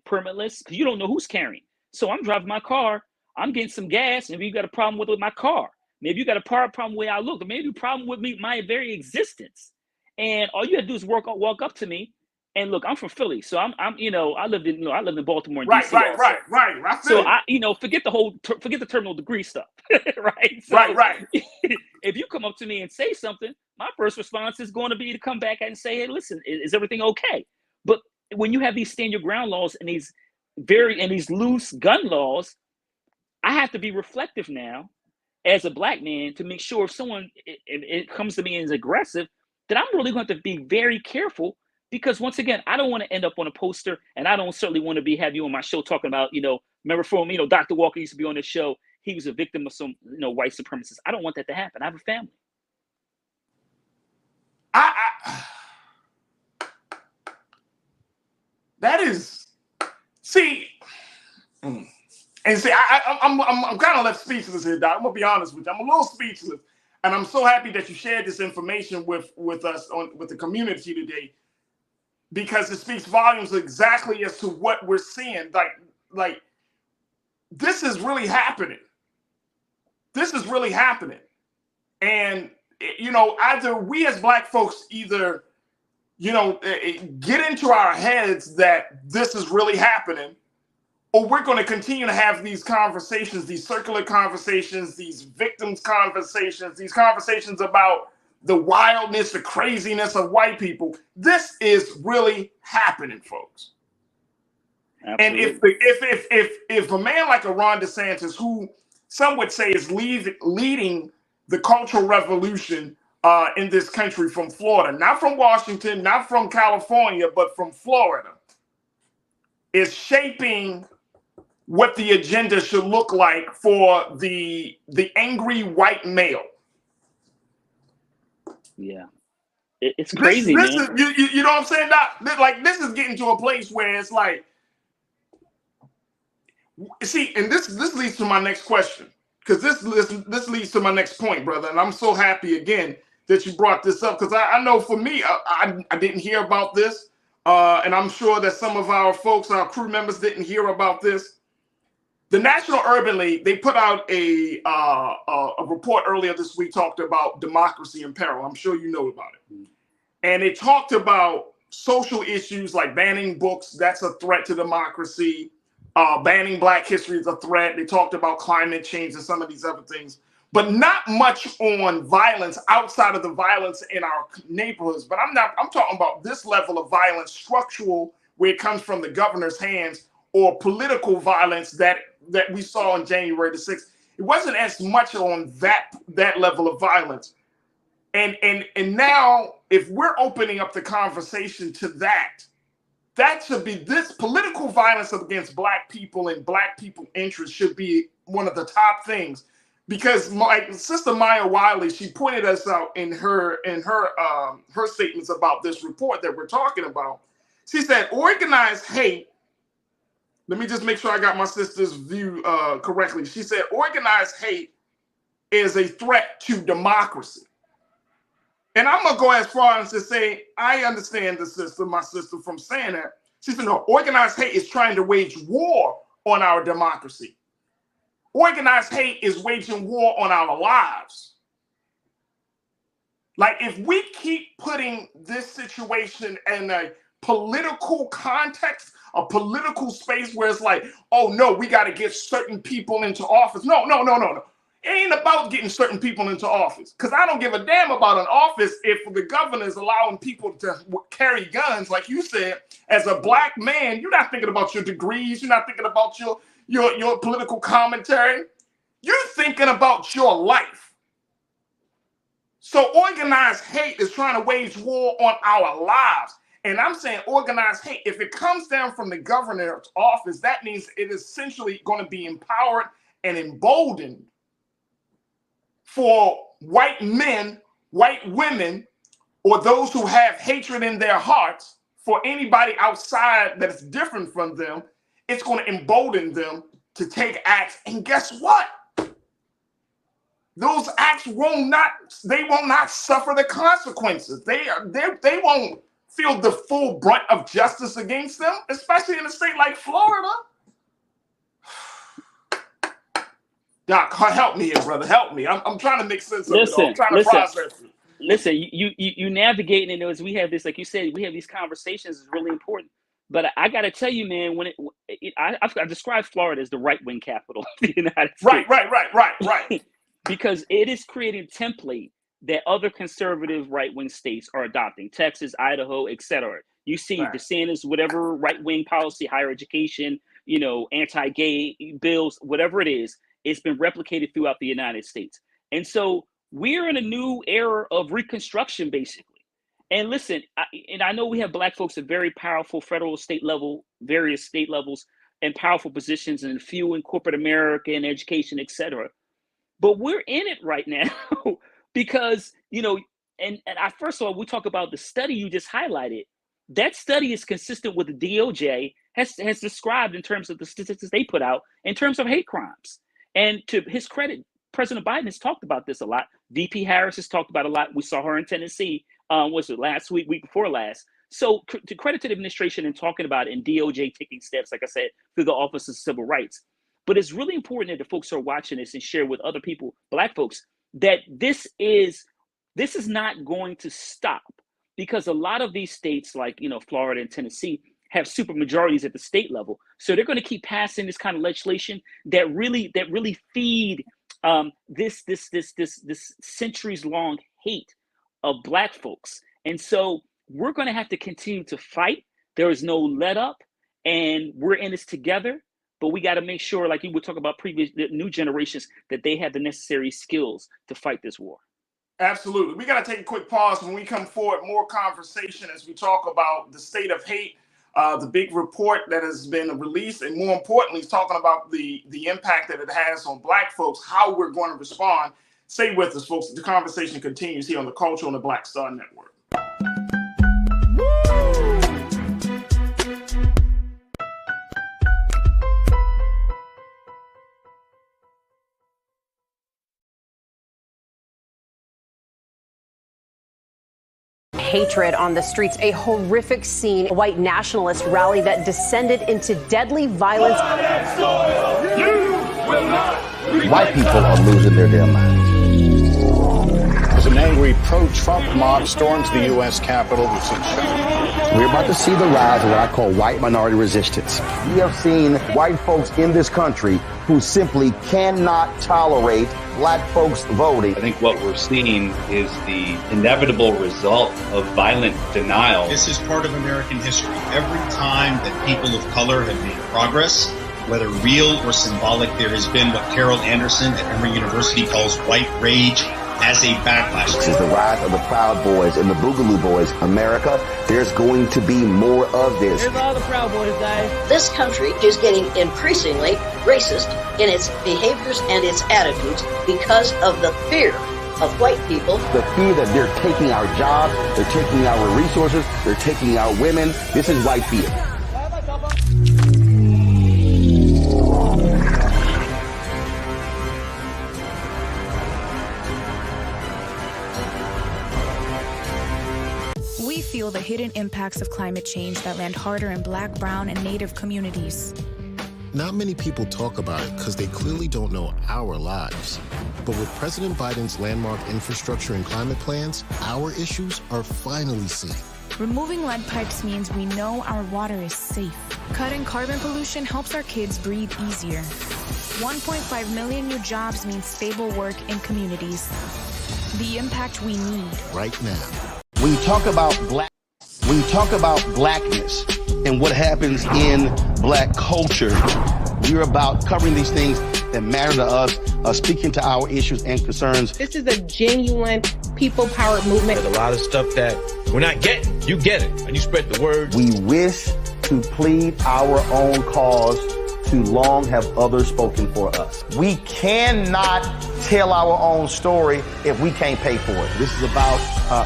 permitless because you don't know who's carrying. So I'm driving my car, I'm getting some gas. Maybe you got a problem with my car. Maybe you got a problem with the way I look, or maybe a problem with my very existence. And all you have to do is walk up to me. And look, I'm from Philly, so I'm I lived in Baltimore and DC. Right. So forget the terminal degree stuff, right? So right. If you come up to me and say something, my first response is going to be to come back and say, hey, listen, is everything okay? But when you have these stand your ground laws and these loose gun laws, I have to be reflective now as a black man to make sure if someone it comes to me and is aggressive, that I'm really going to have to be very careful. Because once again, I don't want to end up on a poster, and I don't certainly want to have you on my show talking about, remember from, Dr. Walker used to be on this show. He was a victim of some, white supremacists. I don't want that to happen. I have a family. That is, I'm kind of left speechless here, Doc. I'm gonna be honest with you. I'm a little speechless, and I'm so happy that you shared this information with us with the community today. Because it speaks volumes exactly as to what we're seeing. Like this is really happening. This is really happening. And, either we as black folks get into our heads that this is really happening, or we're going to continue to have these conversations, these circular conversations, these victims conversations, these conversations about the wildness, the craziness of white people. This is really happening, folks. Absolutely. And if a man like a Ron DeSantis, who some would say is leading the cultural revolution in this country from Florida, not from Washington, not from California, but from Florida, is shaping what the agenda should look like for the angry white male. Yeah, it's crazy, man. You know what I'm saying, Doc? Like, this is getting to a place where it's like, see, and this leads to my next question, because this leads to my next point, brother. And I'm so happy again that you brought this up, because I know for me, I didn't hear about this, and I'm sure that some of our folks, our crew members, didn't hear about this. The National Urban League, they put out a report earlier this week, talked about democracy in peril. I'm sure you know about it. And it talked about social issues like banning books, that's a threat to democracy. Banning Black history is a threat. They talked about climate change and some of these other things, but not much on violence outside of the violence in our neighborhoods. But I'm talking about this level of violence, structural, where it comes from the governor's hands, or political violence that we saw on January the 6th. It wasn't as much on that level of violence. And now, if we're opening up the conversation to that should be, this political violence against Black people and Black people interests should be one of the top things. Because my sister Maya Wiley, she pointed us out in her statements about this report that we're talking about. She said, organized hate. Let me just make sure I got my sister's view correctly. She said, organized hate is a threat to democracy. And I'm going to go as far as to say, I understand my sister from saying that. She said, no, organized hate is trying to wage war on our democracy. Organized hate is waging war on our lives. Like, if we keep putting this situation in a political context, a political space where it's like, oh no, we got to get certain people into office. No. It ain't about getting certain people into office, because I don't give a damn about an office if the governor is allowing people to carry guns. Like you said, as a Black man, you're not thinking about your degrees. You're not thinking about your political commentary. You're thinking about your life. So organized hate is trying to wage war on our lives. And I'm saying organized hate, if it comes down from the governor's office, that means it is essentially going to be empowered and emboldened for white men, white women, or those who have hatred in their hearts for anybody outside that's different from them, it's going to embolden them to take acts. And guess what? Those acts will not suffer the consequences. They won't feel the full brunt of justice against them, especially in a state like Florida. Doc, help me here, brother. Help me. I'm trying to make sense of it. I'm trying to process it. Listen, you navigating it as we have this, like you said, we have these conversations is really important. But I got to tell you, man, when I describe Florida as the right-wing capital of the United States. Right. Because it is creating a template that other conservative right-wing states are adopting. Texas, Idaho, etc. You see DeSantis, whatever right-wing policy, higher education, anti-gay bills, whatever it is, it's been replicated throughout the United States. And so we're in a new era of reconstruction, basically. And listen, I know we have Black folks at very powerful federal, state level, various state levels, and powerful positions, and few in corporate America and education, etc. But we're in it right now because, and I first of all, we talk about the study you just highlighted. That study is consistent with the DOJ has described in terms of the statistics they put out in terms of hate crimes. And to his credit, President Biden has talked about this a lot. VP Harris has talked about it a lot. We saw her in Tennessee, was it last week before last? So to credit to the administration in talking about it and DOJ taking steps, like I said, through the Office of Civil Rights. But it's really important that the folks who are watching this and share with other people, Black folks, that this is not going to stop, because a lot of these states like, Florida and Tennessee have super majorities at the state level. So they're going to keep passing this kind of legislation that really feed this centuries long hate of Black folks. And so we're going to have to continue to fight. There is no let up, and we're in this together. But we got to make sure, like you would talk about the new generations, that they have the necessary skills to fight this war. Absolutely. We got to take a quick pause. When we come forward, more conversation as we talk about the state of hate, the big report that has been released, and more importantly, talking about the impact that it has on Black folks, how we're going to respond. Stay with us, folks. The conversation continues here on the Culture on the Black Star Network. Hatred on the streets, a horrific scene, a white nationalist rally that descended into deadly violence. White people are losing their damn minds. As an angry pro-Trump mob storms the U.S. Capitol, we're about to see the rise of what I call white minority resistance. We have seen white folks in this country who simply cannot tolerate Black folks voting. I think what we're seeing is the inevitable result of violent denial. This is part of American history. Every time that people of color have made progress, whether real or symbolic, there has been what Carol Anderson at Emory University calls white rage as a backlash. This is the rise of the Proud Boys and the Boogaloo Boys. America, there's going to be more of this. Here's all the Proud Boys, guys. This country is getting increasingly racist in its behaviors and its attitudes because of the fear of white people. The fear that they're taking our jobs, they're taking our resources, they're taking our women. This is white fear. We feel the hidden impacts of climate change that land harder in Black, brown, and Native communities. Not many people talk about it because they clearly don't know our lives. But with President Biden's landmark infrastructure and climate plans, our issues are finally seen. Removing lead pipes means we know our water is safe. Cutting carbon pollution helps our kids breathe easier. 1.5 million new jobs means stable work in communities. The impact we need right now. When you talk about blackness and what happens in Black culture, we're about covering these things that matter to us, speaking to our issues and concerns. This is a genuine people-powered movement. There's a lot of stuff that we're not getting. You get it, and you spread the word. We wish to plead our own cause too long have others spoken for us. We cannot tell our own story if we can't pay for it. This is about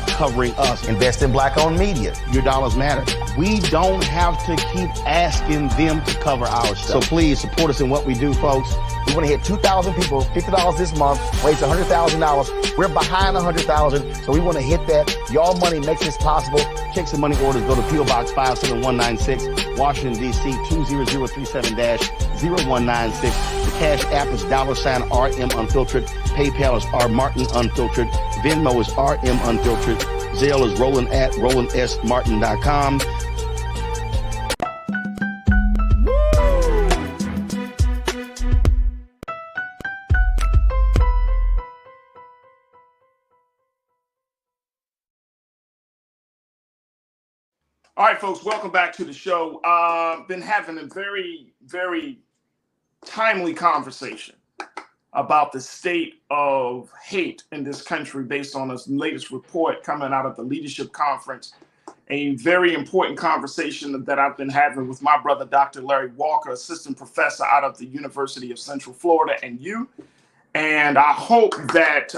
covering us. Invest in black-owned media. Your dollars matter. We don't have to keep asking them to cover our stuff. So please support us in what we do, folks. We want to hit 2,000 people, $50 this month, raise $100,000. We're behind 100,000, so we want to hit that. Y'all money makes this possible. Checks and money orders go to P.O. Box 57196, Washington, D.C. 20037-0196. The Cash App is $RM Unfiltered. PayPal is R Martin Unfiltered. Venmo is RM Unfiltered. Zelle is Roland@RolandSMartin.com. All right, folks, welcome back to the show. Been having a very, very timely conversation about the state of hate in this country based on this latest report coming out of the Leadership Conference. A very important conversation that I've been having with my brother, Dr. Larry Walker, assistant professor out of the University of Central Florida, and you. And I hope that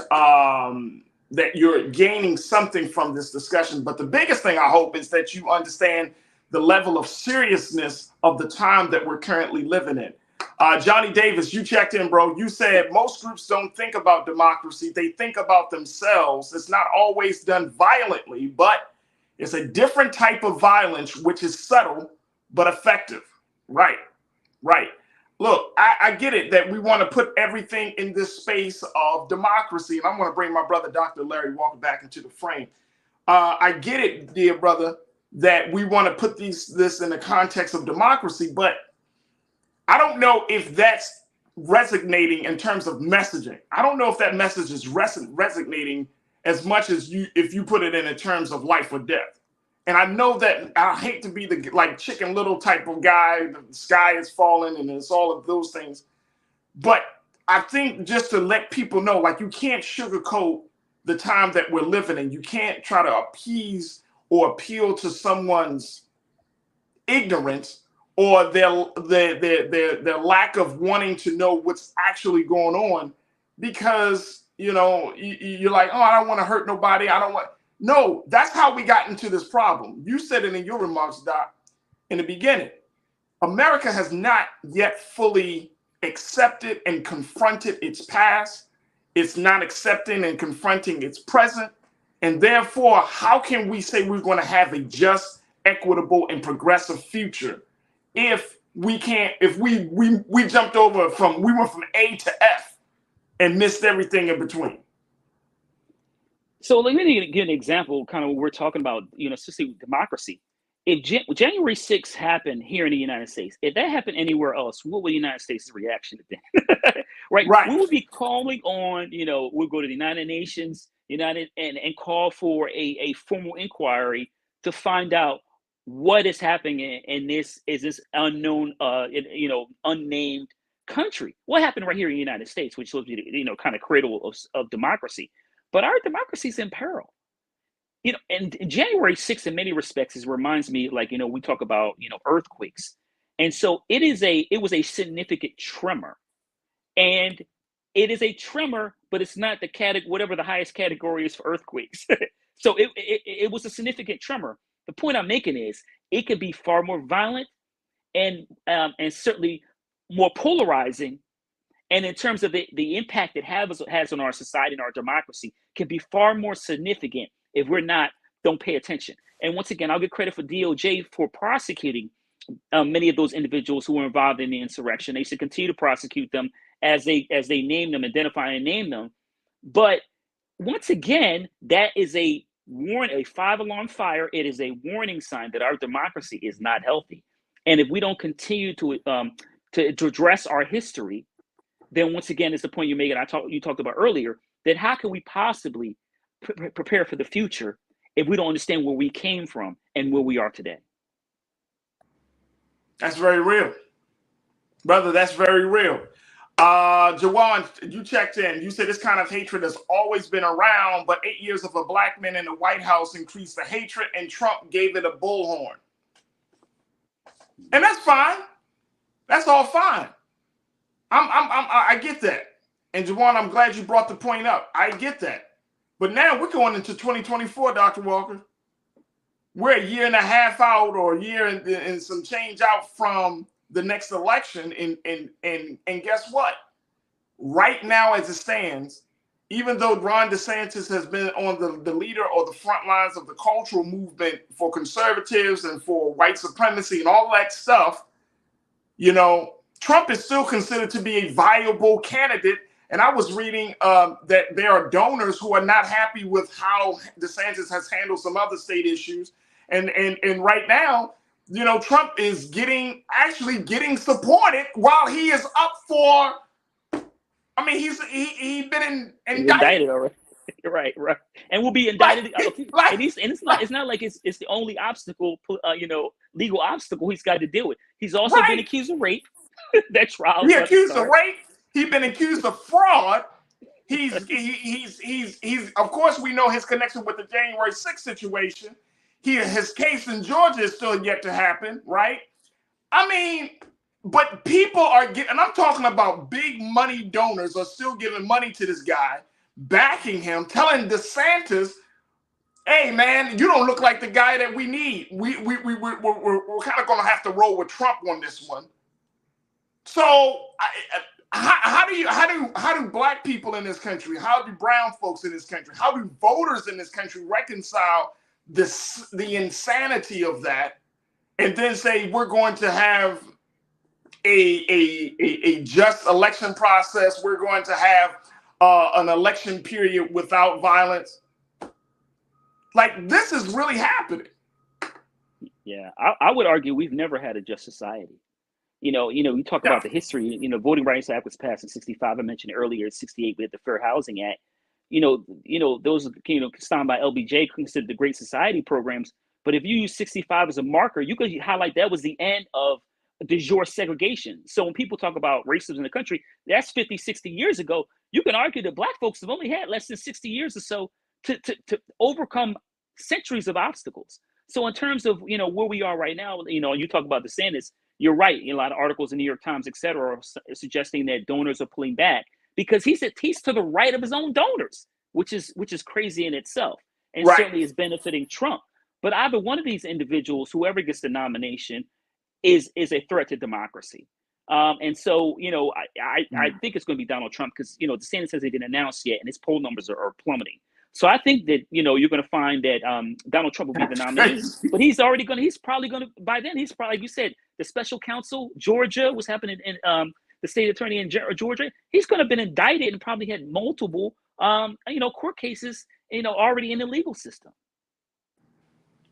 that you're gaining something from this discussion. But the biggest thing I hope is that you understand the level of seriousness of the time that we're currently living in. Johnny Davis, you checked in, bro. You said most groups don't think about democracy. They think about themselves. It's not always done violently, but it's a different type of violence, which is subtle but effective. Right, right. Look, I get it that we want to put everything in this space of democracy, and I'm going to bring my brother, Dr. Larry Walker, back into the frame. I get it, dear brother, that we want to put this in the context of democracy, but I don't know if that's resonating in terms of messaging. I don't know if that message is resonating as much as if you put it in terms of life or death. And I know that I hate to be the like Chicken Little type of guy, the sky is falling and it's all of those things. But I think just to let people know, like, you can't sugarcoat the time that we're living in. You can't try to appease or appeal to someone's ignorance or their lack of wanting to know what's actually going on, because, you know, you're like, oh, I don't want to hurt nobody. I don't want. No, that's how we got into this problem. You said it in your remarks, Doc, in the beginning. America has not yet fully accepted and confronted its past. It's not accepting and confronting its present. And therefore, how can we say we're going to have a just, equitable, and progressive future if we can't, if we jumped over we went from A to F and missed everything in between? So let me give an example, kind of what we're talking about, you know, especially with democracy. If January 6th happened here in the United States, if that happened anywhere else, what would the United States' reaction have been? Right. We would be calling on, you know, we'll go to the United Nations, and call for a formal inquiry to find out what is happening in this unknown, unnamed country. What happened right here in the United States, which was, kind of cradle of democracy. But our democracy is in peril. You know, and January 6th, in many respects, reminds me, like, we talk about, earthquakes. And so it was a significant tremor. And it is a tremor, but it's not whatever the highest category is for earthquakes. So it was a significant tremor. The point I'm making is it could be far more violent and certainly more polarizing. And in terms of the impact it has on our society and our democracy, can be far more significant if we don't pay attention. And once again, I'll give credit for DOJ for prosecuting many of those individuals who were involved in the insurrection. They should continue to prosecute them as they name them, identify and name them. But once again, that is a 5-alarm fire. It is a warning sign that our democracy is not healthy. And if we don't continue to address our history, then once again, it's the point you're making. You talked about earlier, that how can we possibly prepare for the future if we don't understand where we came from and where we are today? That's very real, brother. That's very real. Jawan, you checked in. You said this kind of hatred has always been around, but 8 years of a black man in the White House increased the hatred, and Trump gave it a bullhorn. And that's fine. That's all fine. I get that. And Juwan, I'm glad you brought the point up. I get that. But now we're going into 2024, Dr. Walker. We're a year and a half out, or a year and some change out from the next election. And guess what? Right now, as it stands, even though Ron DeSantis has been on the leader or the front lines of the cultural movement for conservatives and for white supremacy and all that stuff, you know, Trump is still considered to be a viable candidate. And I was reading that there are donors who are not happy with how DeSantis has handled some other state issues. And right now, you know, Trump is actually getting supported while he is up for, I mean, he's been indicted already. Right. And will be indicted. And it's not like it's the only obstacle, legal obstacle he's got to deal with. He's also been accused of rape. That trial. He's accused of rape. He's been accused of fraud. He's of course, we know his connection with the January 6th situation. His case in Georgia is still yet to happen, right? I mean, but people are getting, and I'm talking about big money donors are still giving money to this guy, backing him, telling DeSantis, hey man, you don't look like the guy that we need. We're kind of gonna have to roll with Trump on this one. So how do black people in this country, how do brown folks in this country, how do voters in this country reconcile the insanity of that, and then say we're going to have a just election process, we're going to have an election period without violence? Like, this is really happening. Yeah, I would argue we've never had a just society. You talk about the history. Voting Rights Act was passed in '65. I mentioned earlier, in '68 we had the Fair Housing Act. Those signed by LBJ considered the Great Society programs. But if you use '65 as a marker, you could highlight that was the end of de jure segregation. So when people talk about racism in the country, that's 50, 60 years ago. You can argue that black folks have only had less than 60 years or so to overcome centuries of obstacles. So in terms of where we are right now, you talk about DeSantis. You're right. A lot of articles in New York Times, et cetera, are suggesting that donors are pulling back because he's to the right of his own donors, which is crazy in itself, and certainly is benefiting Trump. But either one of these individuals, whoever gets the nomination, is a threat to democracy. And so, I think it's going to be Donald Trump because, DeSantis hasn't been announced yet, and his poll numbers are plummeting. So I think that, you're going to find that Donald Trump will be the nominee, but he's probably going to, by then, he's probably, like you said, the special counsel, Georgia, what's happening in the state attorney in Georgia, he's going to have been indicted and probably had multiple, court cases, already in the legal system.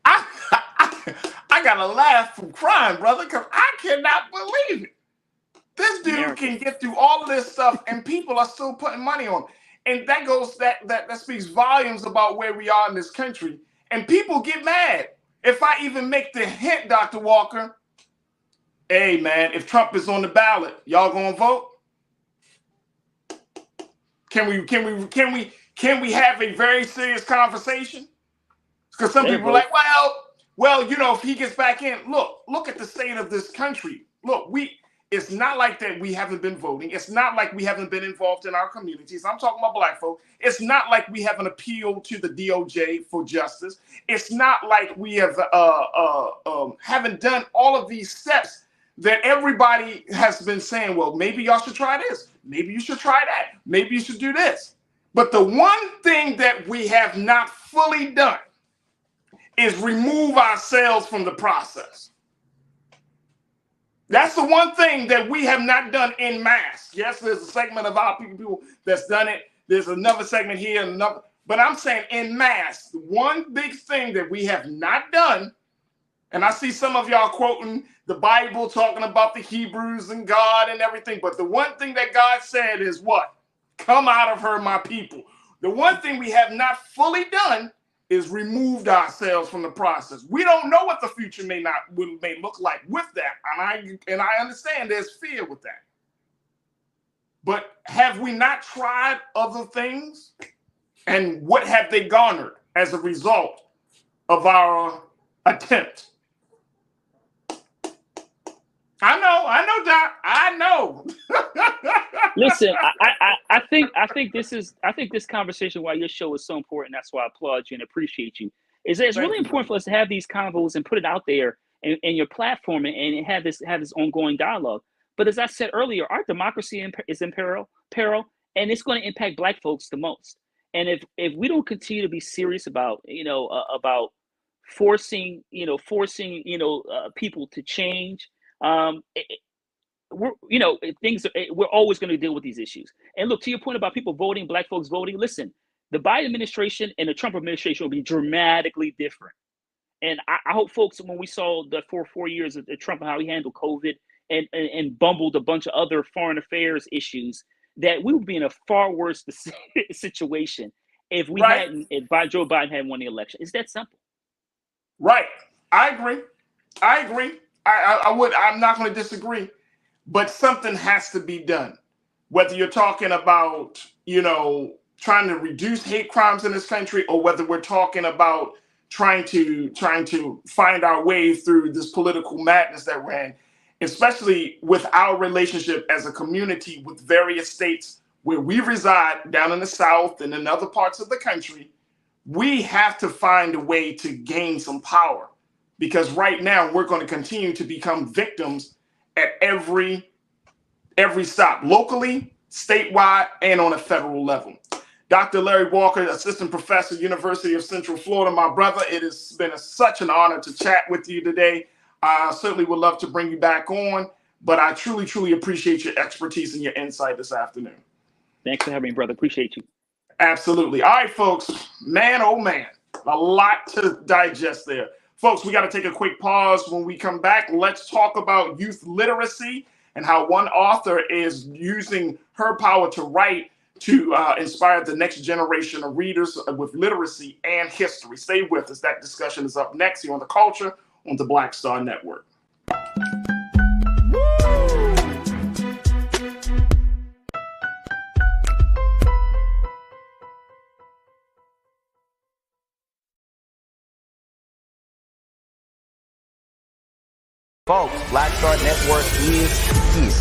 I got to laugh from crying, brother, because I cannot believe it. This dude can get through all of this stuff and people are still putting money on it. And that speaks volumes about where we are in this country. And people get mad. If I even make the hint, Dr. Walker, hey man, if Trump is on the ballot, y'all gonna vote? Can we have a very serious conversation? Because some people are like, well, if he gets back in, look at the state of this country. Look, it's not like that we haven't been voting. It's not like we haven't been involved in our communities. I'm talking about black folk. It's not like we haven't appealed to the DOJ for justice. It's not like we have haven't done all of these steps that everybody has been saying, well, maybe y'all should try this. Maybe you should try that. Maybe you should do this. But the one thing that we have not fully done is remove ourselves from the process. That's the one thing that we have not done en masse. Yes, there's a segment of our people that's done it. There's another segment here, another. But I'm saying en masse, the one big thing that we have not done, and I see some of y'all quoting the Bible, talking about the Hebrews and God and everything. But the one thing that God said is what? Come out of her, my people. The one thing we have not fully done is removed ourselves from the process. We don't know what the future may look like with that. And I understand there's fear with that. But have we not tried other things? And what have they garnered as a result of our attempt? I know, Doc. I know. Listen, I think this conversation, why your show is so important. That's why I applaud you and appreciate you. Is that it's really important for us to have these convos and put it out there in your platform and have this ongoing dialogue. But as I said earlier, our democracy is in peril, and it's going to impact Black folks the most. And if we don't continue to be serious about forcing people to change, we're always going to deal with these issues. And look, to your point about people voting, Black folks voting, listen, the Biden administration and the Trump administration will be dramatically different. And I hope folks, when we saw the 4 years of Trump and how he handled COVID and bumbled a bunch of other foreign affairs issues, that we would be in a far worse situation if Joe Biden hadn't won the election. It's that simple. Right. I agree. I'm not going to disagree, but something has to be done. Whether you're talking about, trying to reduce hate crimes in this country, or whether we're talking about trying to find our way through this political madness that we're in, especially with our relationship as a community with various states where we reside down in the South and in other parts of the country, we have to find a way to gain some power. Because right now we're going to continue to become victims at every stop, locally, statewide, and on a federal level. Dr. Larry Walker, assistant professor, University of Central Florida, my brother, it has been such an honor to chat with you today. I certainly would love to bring you back on, but I truly, truly appreciate your expertise and your insight this afternoon. Thanks for having me, brother. Appreciate you. Absolutely. All right, folks, man, oh man, a lot to digest there. Folks, we got to take a quick pause. When we come back, let's talk about youth literacy and how one author is using her power to write to inspire the next generation of readers with literacy and history. Stay with us. That discussion is up next here on The Culture on the Black Star Network. Folks, Black Star Network is here.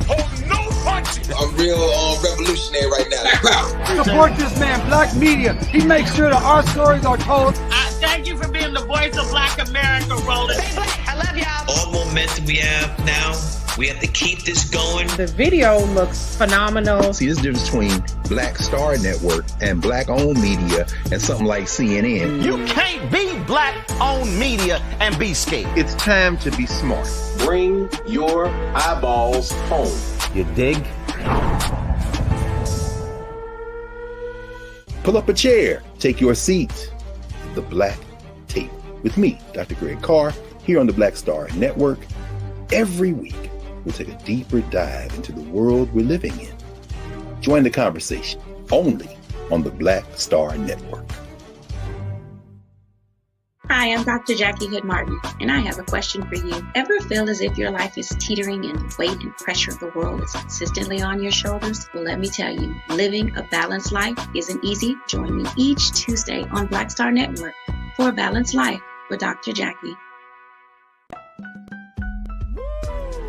Oh, no punches! I'm real revolutionary right now. Support this man, Black Media. He makes sure that our stories are told. Thank you for being the voice of Black America, Roland. I love y'all. All momentum we have now, we have to keep this going. The video looks phenomenal. See, this difference between Black Star Network and Black-owned media and something like CNN. You can't be Black-owned media and be scared. It's time to be smart. Bring your eyeballs home. You dig? Pull up a chair. Take your seat. The Black Tape. With me, Dr. Greg Carr, here on the Black Star Network. Every week, we'll take a deeper dive into the world we're living in. Join the conversation only on the Black Star Network. Hi, I'm Dr. Jackie Hood Martin, and I have a question for you. Ever feel as if your life is teetering and the weight and pressure of the world is consistently on your shoulders? Well, let me tell you, living a balanced life isn't easy. Join me each Tuesday on Black Star Network for A Balanced Life with Dr. Jackie.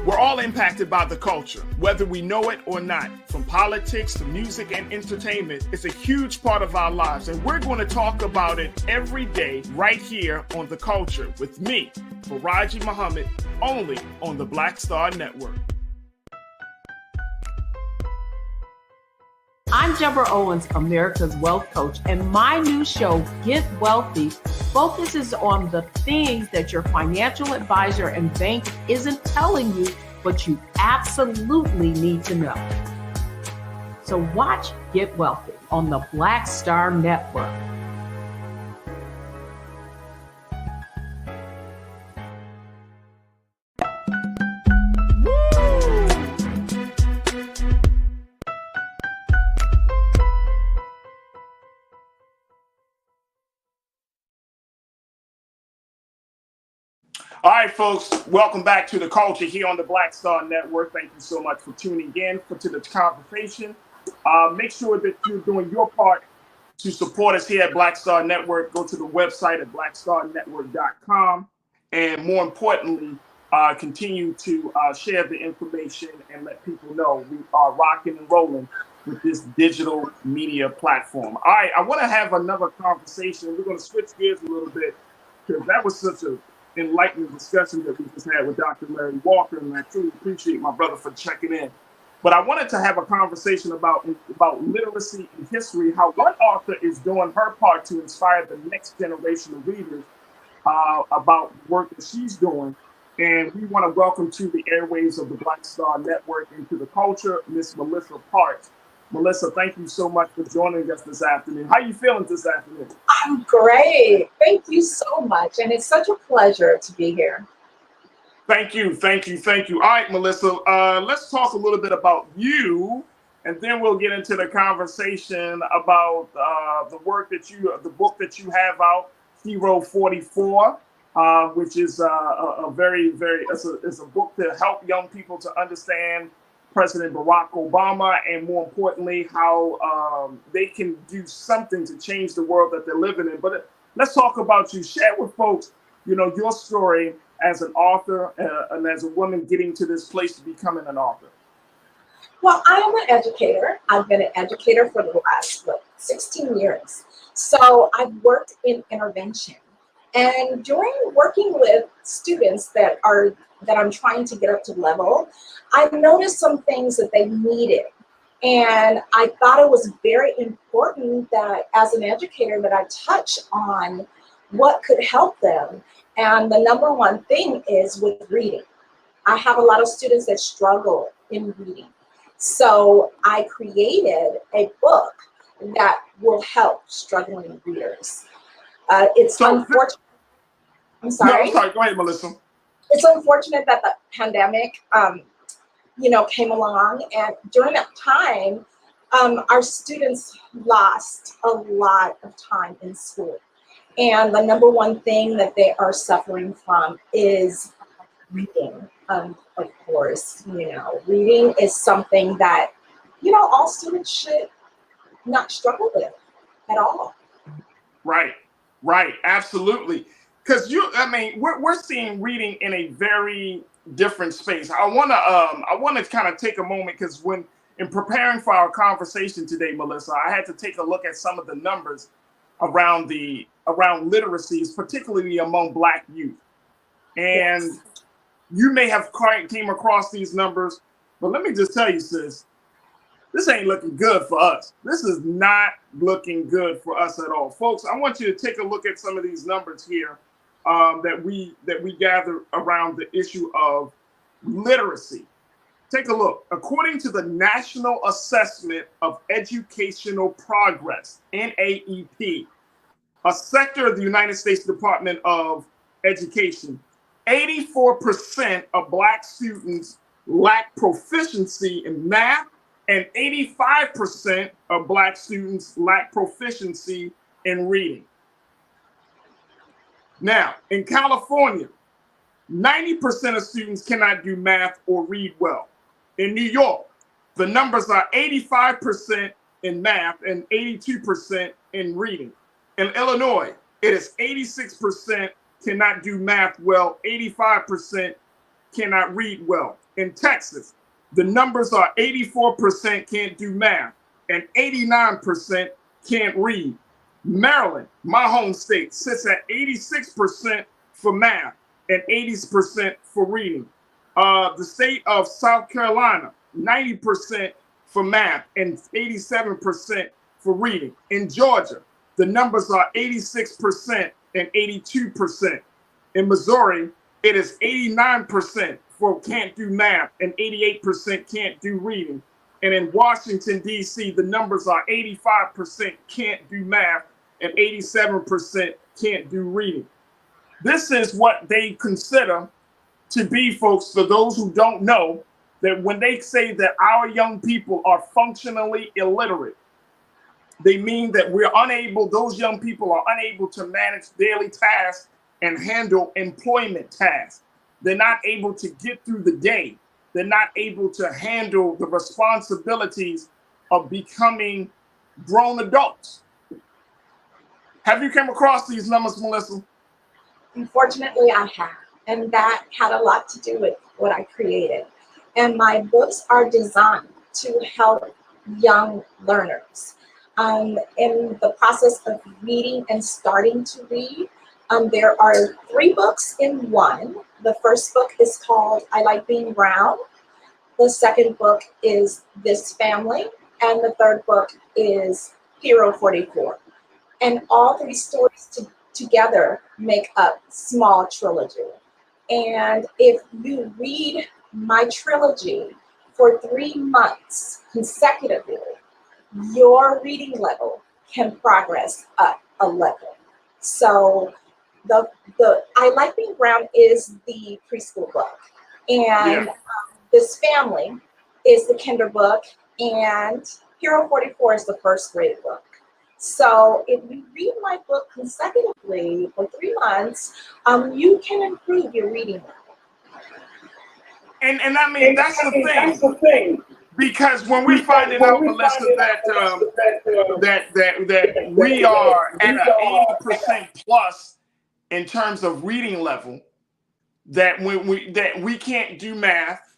We're all impacted by the culture, whether we know it or not. From politics to music and entertainment, it's a huge part of our lives, and we're going to talk about it every day right here on The Culture with me, Farajii Muhammad, only on the Black Star Network. I'm Deborah Owens, America's Wealth Coach, and my new show, Get Wealthy, focuses on the things that your financial advisor and bank isn't telling you, but you absolutely need to know. So watch Get Wealthy on the Black Star Network. All right, folks, welcome back to The Culture here on the Black Star Network. Thank you so much for tuning in to the conversation. Make sure that you're doing your part to support us here at Black Star Network. Go to the website at blackstarnetwork.com. And more importantly, continue to share the information and let people know we are rocking and rolling with this digital media platform. All right, I want to have another conversation. We're going to switch gears a little bit because that was such an enlightening discussion that we just had with Dr. Larry Walker, and I truly appreciate my brother for checking in. But I wanted to have a conversation about literacy and history, how one author is doing her part to inspire the next generation of readers about the work that she's doing. And we want to welcome to the airwaves of the Black Star Network and to the culture, Miss Melissa Parks. Melissa, thank you so much for joining us this afternoon. How are you feeling this afternoon? I'm great. Thank you so much. And it's such a pleasure to be here. Thank you, thank you, thank you. All right, Melissa, let's talk a little bit about you, and then we'll get into the conversation about the book that you have out, Hero 44, which is a very, it's a book to help young people to understand President Barack Obama, and more importantly, how they can do something to change the world that they're living in. But let's talk about you. Share with folks, your story as an author and as a woman getting to this place to becoming an author. Well, I am an educator. I've been an educator for the last 16 years. So I've worked in intervention. And during working with students that I'm trying to get up to level, I noticed some things that they needed. And I thought it was very important that as an educator that I touch on what could help them. And the number one thing is with reading. I have a lot of students that struggle in reading. So I created a book that will help struggling readers. It's unfortunate. I'm sorry. No, I'm sorry. Go ahead, Melissa. It's unfortunate that the pandemic, came along, and during that time, our students lost a lot of time in school. And the number one thing that they are suffering from is reading. Of course, reading is something that, all students should not struggle with at all. Right, absolutely. Because we're seeing reading in a very different space. I want to kind of take a moment, because in preparing for our conversation today, Melissa, I had to take a look at some of the numbers around literacies, particularly among Black youth. And yes, you may have came across these numbers, but let me just tell you, sis, this ain't looking good for us. This is not looking good for us at all. Folks, I want you to take a look at some of these numbers here that we gather around the issue of literacy. Take a look. According to the National Assessment of Educational Progress, NAEP, a sector of the United States Department of Education, 84% of Black students lack proficiency in math, and 85% of Black students lack proficiency in reading. Now, in California, 90% of students cannot do math or read well. In New York, the numbers are 85% in math and 82% in reading. In Illinois, it is 86% cannot do math well, 85% cannot read well. In Texas, the numbers are 84% can't do math and 89% can't read. Maryland, my home state, sits at 86% for math and 80% for reading. The state of South Carolina, 90% for math and 87% for reading. In Georgia, the numbers are 86% and 82%. In Missouri, it is 89% for can't do math and 88% can't do reading. And in Washington, D.C., the numbers are 85% can't do math and 87% can't do reading. This is what they consider to be, folks, for those who don't know, that when they say that our young people are functionally illiterate, they mean that those young people are unable to manage daily tasks and handle employment tasks. They're not able to get through the day. They're not able to handle the responsibilities of becoming grown adults. Have you come across these numbers, Melissa? Unfortunately, I have. and that had a lot to do with what I created. And my books are designed to help young learners. In the process of reading and starting to read, there are 3 books in one. The first book is called I Like Being Brown. The second book is This Family. And the third book is Hero 44. And all 3 stories together make up Small Trilogy. And if you read my trilogy for 3 months consecutively, your reading level can progress up a level. So the I Like Being Brown is the preschool book, and This Family is the kinder book, and Hero 44 is the first grade book. So if you read my book consecutively for 3 months, you can improve your reading level. And I mean, that's the thing. Because when we're finding out, Melissa, that we are at an 80% plus in terms of reading level, that we can't do math,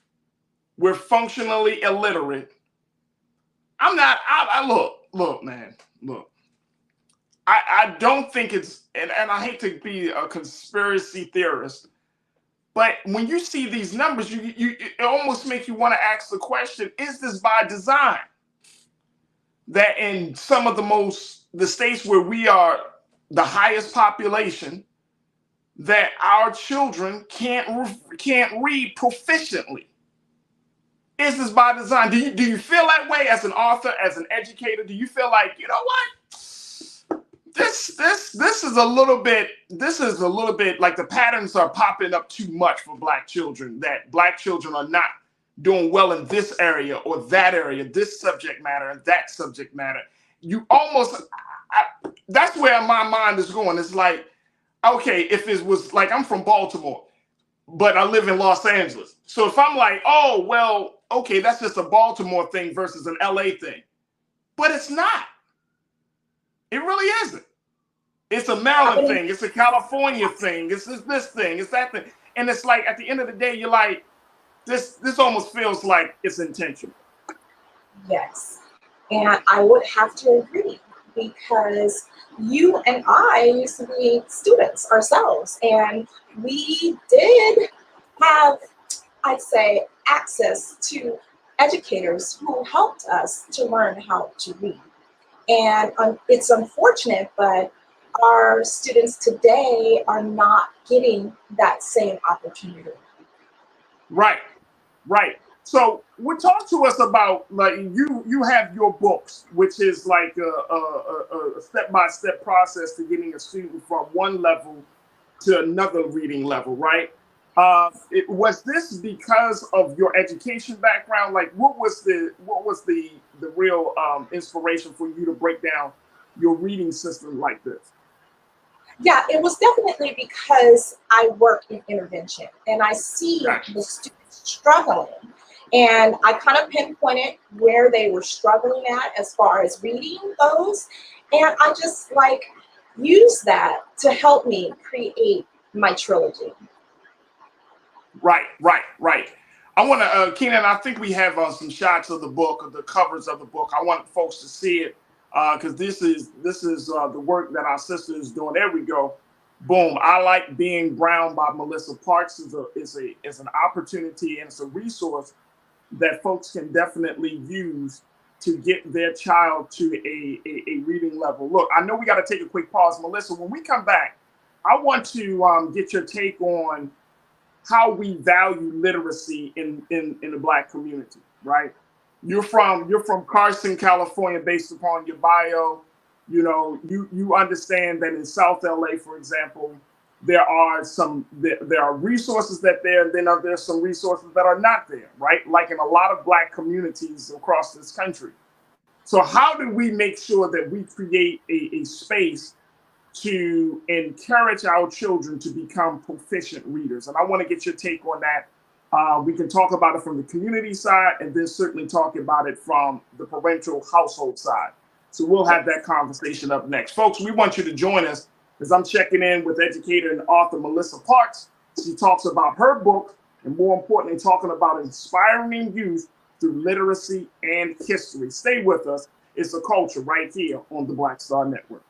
we're functionally illiterate. Look, man. I don't think it's, and I hate to be a conspiracy theorist, but when you see these numbers, it almost makes you want to ask the question, is this by design? That in some of the states where we are the highest population, that our children can't read proficiently. Is this by design? Do you feel that way as an author, as an educator? Do you feel like, you know what? This is a little bit like the patterns are popping up too much for Black children, that Black children are not doing well in this area or that area, this subject matter and that subject matter. That's where my mind is going. It's like, okay, if it was like, I'm from Baltimore, but I live in Los Angeles. So if I'm like, oh, well, okay, that's just a Baltimore thing versus an LA thing. But it's not. It really isn't. It's a Maryland thing. It's a California thing. It's this thing. It's that thing. And it's like, at the end of the day, you're like, this almost feels like it's intentional. Yes. And I would have to agree, because you and I used to be students ourselves, and we did have, I'd say, access to educators who helped us to learn how to read. And it's unfortunate, but our students today are not getting that same opportunity. Right. So talk to us about, like, you have your books, which is like a step-by-step process to getting a student from one level to another reading level, right? Was this because of your education background? Like, what was the real inspiration for you to break down your reading system like this? Yeah, it was definitely because I work in intervention and I see the students struggling, and I kind of pinpointed where they were struggling at as far as reading goes, and I just use that to help me create my trilogy. Right. I want to, Keenan, I think we have some shots of the book, of the covers of the book. I want folks to see it, because this is the work that our sister is doing. There we go. Boom. I Like Being Brown by Melissa Parks is an opportunity, and it's a resource that folks can definitely use to get their child to a reading level. Look, I know we got to take a quick pause. Melissa, when we come back, I want to get your take on how we value literacy in the Black community, right? You're from Carson, California, based upon your bio. You know, you understand that in South LA, for example, there are resources that there, and then there's some resources that are not there, right? Like in a lot of Black communities across this country. So how do we make sure that we create a space to encourage our children to become proficient readers? And I want to get your take on that. We can talk about it from the community side, and then certainly talk about it from the parental household side. So we'll have that conversation up next. Folks, we want you to join us as I'm checking in with educator and author Melissa Parks She talks about her book, and more importantly, talking about inspiring youth through literacy and history. Stay with us. It's a culture right here on the Black Star Network.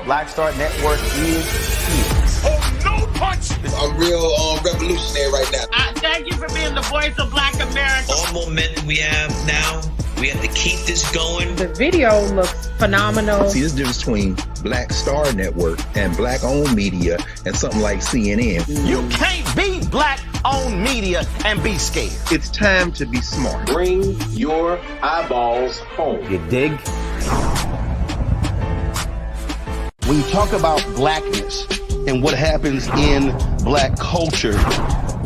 Black Star Network is here. Oh, no punch! I'm real revolutionary right now. Thank you for being the voice of Black America. All momentum we have now, we have to keep this going. The video looks phenomenal. See, this difference between Black Star Network and black-owned media and something like CNN. You can't be black-owned media and be scared. It's time to be smart. Bring your eyeballs home. You dig? When you talk about blackness and what happens in black culture,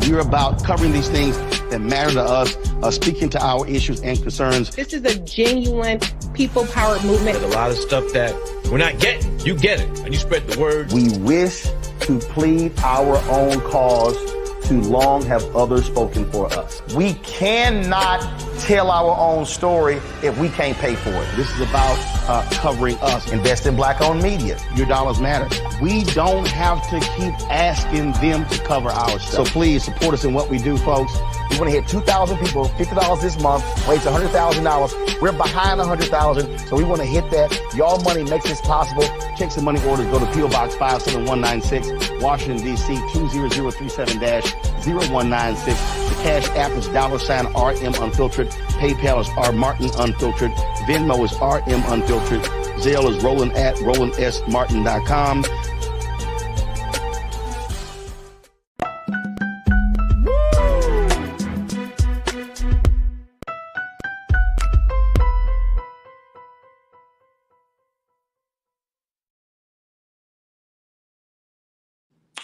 you're about covering these things that matter to us, speaking to our issues and concerns. This is a genuine people-powered movement. There's a lot of stuff that we're not getting. You get it, and you spread the word. We wish to plead our own cause. Too long have others spoken for us. We cannot tell our own story if we can't pay for it. This is about covering us. Invest in black-owned media. Your dollars matter. We don't have to keep asking them to cover our stuff. So please support us in what we do, folks. We want to hit 2,000 people, $50 this month, raise $100,000. We're behind 100,000, so we want to hit that. Y'all money makes this possible. Check some money orders. Go to P.O. Box 57196, Washington, D.C. 20037-0196. The Cash App is $RM Unfiltered. PayPal is R Martin Unfiltered. Venmo is RM Unfiltered. Zelle is Roland at RolandSMartin.com.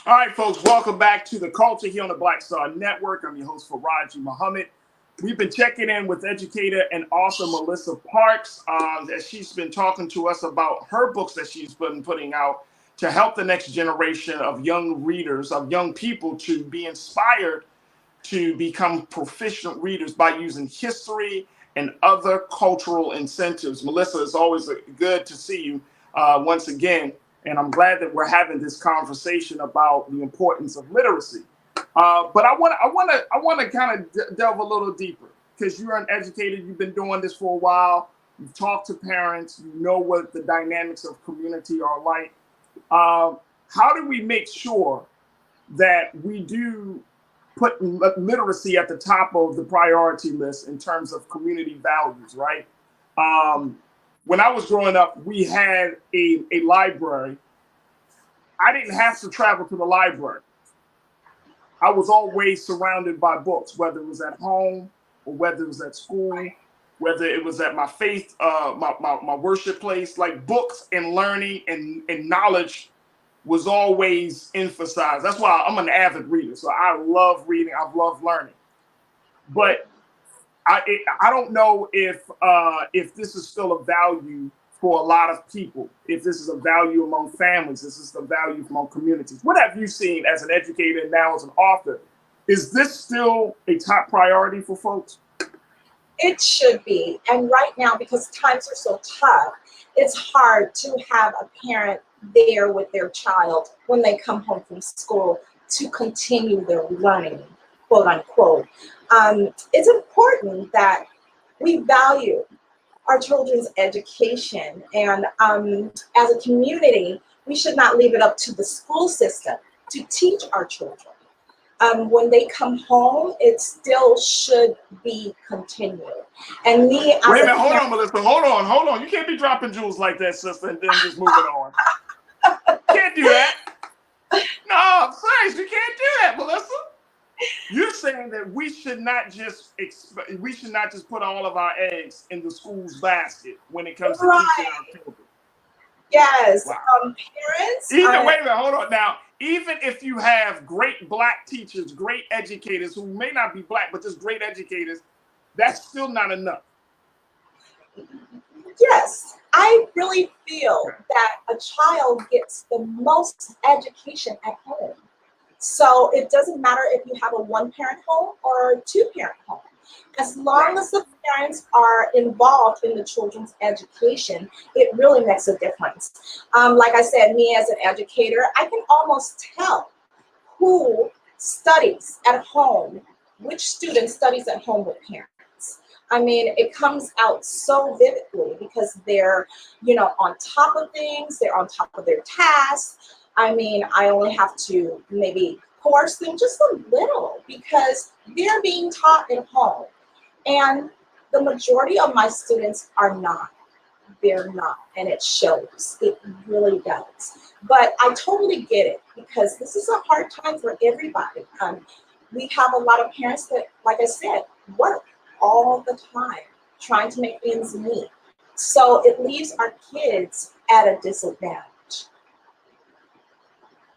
All right, folks, welcome back to the culture here on the Black Star Network. I'm your host, Farajii Muhammad. We've been checking in with educator and author Melissa Parks as she's been talking to us about her books that she's been putting out to help the next generation of young readers, of young people, to be inspired to become proficient readers by using history and other cultural incentives. Melissa, it's always good to see you once again. And I'm glad that we're having this conversation about the importance of literacy. But I want to kind of delve a little deeper, because you're an educator. You've been doing this for a while. You've talked to parents. You know what the dynamics of community are like. How do we make sure that we do put literacy at the top of the priority list in terms of community values, right? When I was growing up, we had a library. I didn't have to travel to the library. I was always surrounded by books, whether it was at home or whether it was at school, whether it was at my faith, my worship place. Like, books and learning and knowledge was always emphasized. That's why I'm an avid reader. So I love reading. I love learning. But I don't know if this is still a value for a lot of people, if this is a value among families, this is a value among communities. What have you seen as an educator and now as an author? Is this still a top priority for folks? It should be. And right now, because times are so tough, it's hard to have a parent there with their child when they come home from school to continue their learning, quote unquote. It's important that we value our children's education, and as a community, we should not leave it up to the school system to teach our children. When they come home, it still should be continued. And me, as wait a minute, hold on, Melissa, hold on. You can't be dropping jewels like that, sister, and then just moving on. Can't do that. No, I'm serious. You can't do that, Melissa. You're saying that we should not just put all of our eggs in the school's basket when it comes to teaching our children. Yes, wow. Parents. Wait a minute, hold on. Now, even if you have great Black teachers, great educators who may not be Black, but just great educators, that's still not enough. Yes, I really feel that a child gets the most education at home. So it doesn't matter if you have a one-parent home or a two-parent home. As long as the parents are involved in the children's education, it really makes a difference. Like I said, me as an educator, I can almost tell who studies at home, which student studies at home with parents. I mean, it comes out so vividly because they're, on top of things, they're on top of their tasks. I mean, I only have to maybe coerce them just a little because they're being taught at home. And the majority of my students are not. They're not, and it shows. It really does. But I totally get it because this is a hard time for everybody. We have a lot of parents that, like I said, work all the time trying to make ends meet. So it leaves our kids at a disadvantage.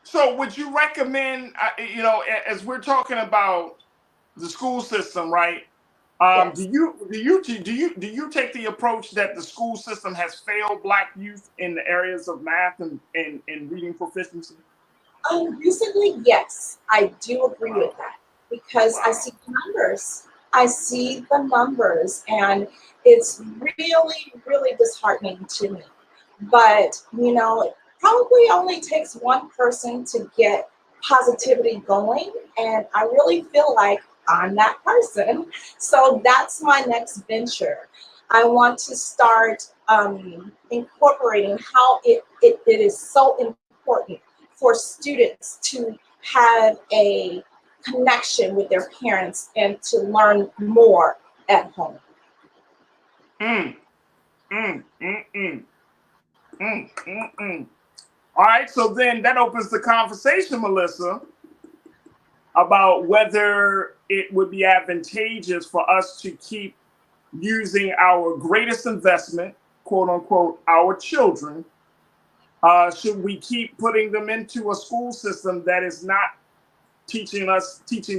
So would you recommend, as we're talking about the school system, right? Yes. Do you take the approach that the school system has failed Black youth in the areas of math and reading proficiency? Recently, yes, I do agree with that because I see the numbers. I see the numbers, and it's really, really disheartening to me. But it probably only takes one person to get positivity going, and I really feel like I'm that person. So that's my next venture. I want to start incorporating how it is so important for students to have a connection with their parents and to learn more at home. All right, so then that opens the conversation, Melissa, about whether it would be advantageous for us to keep using our greatest investment, quote unquote, our children. Should we keep putting them into a school system that is not teaching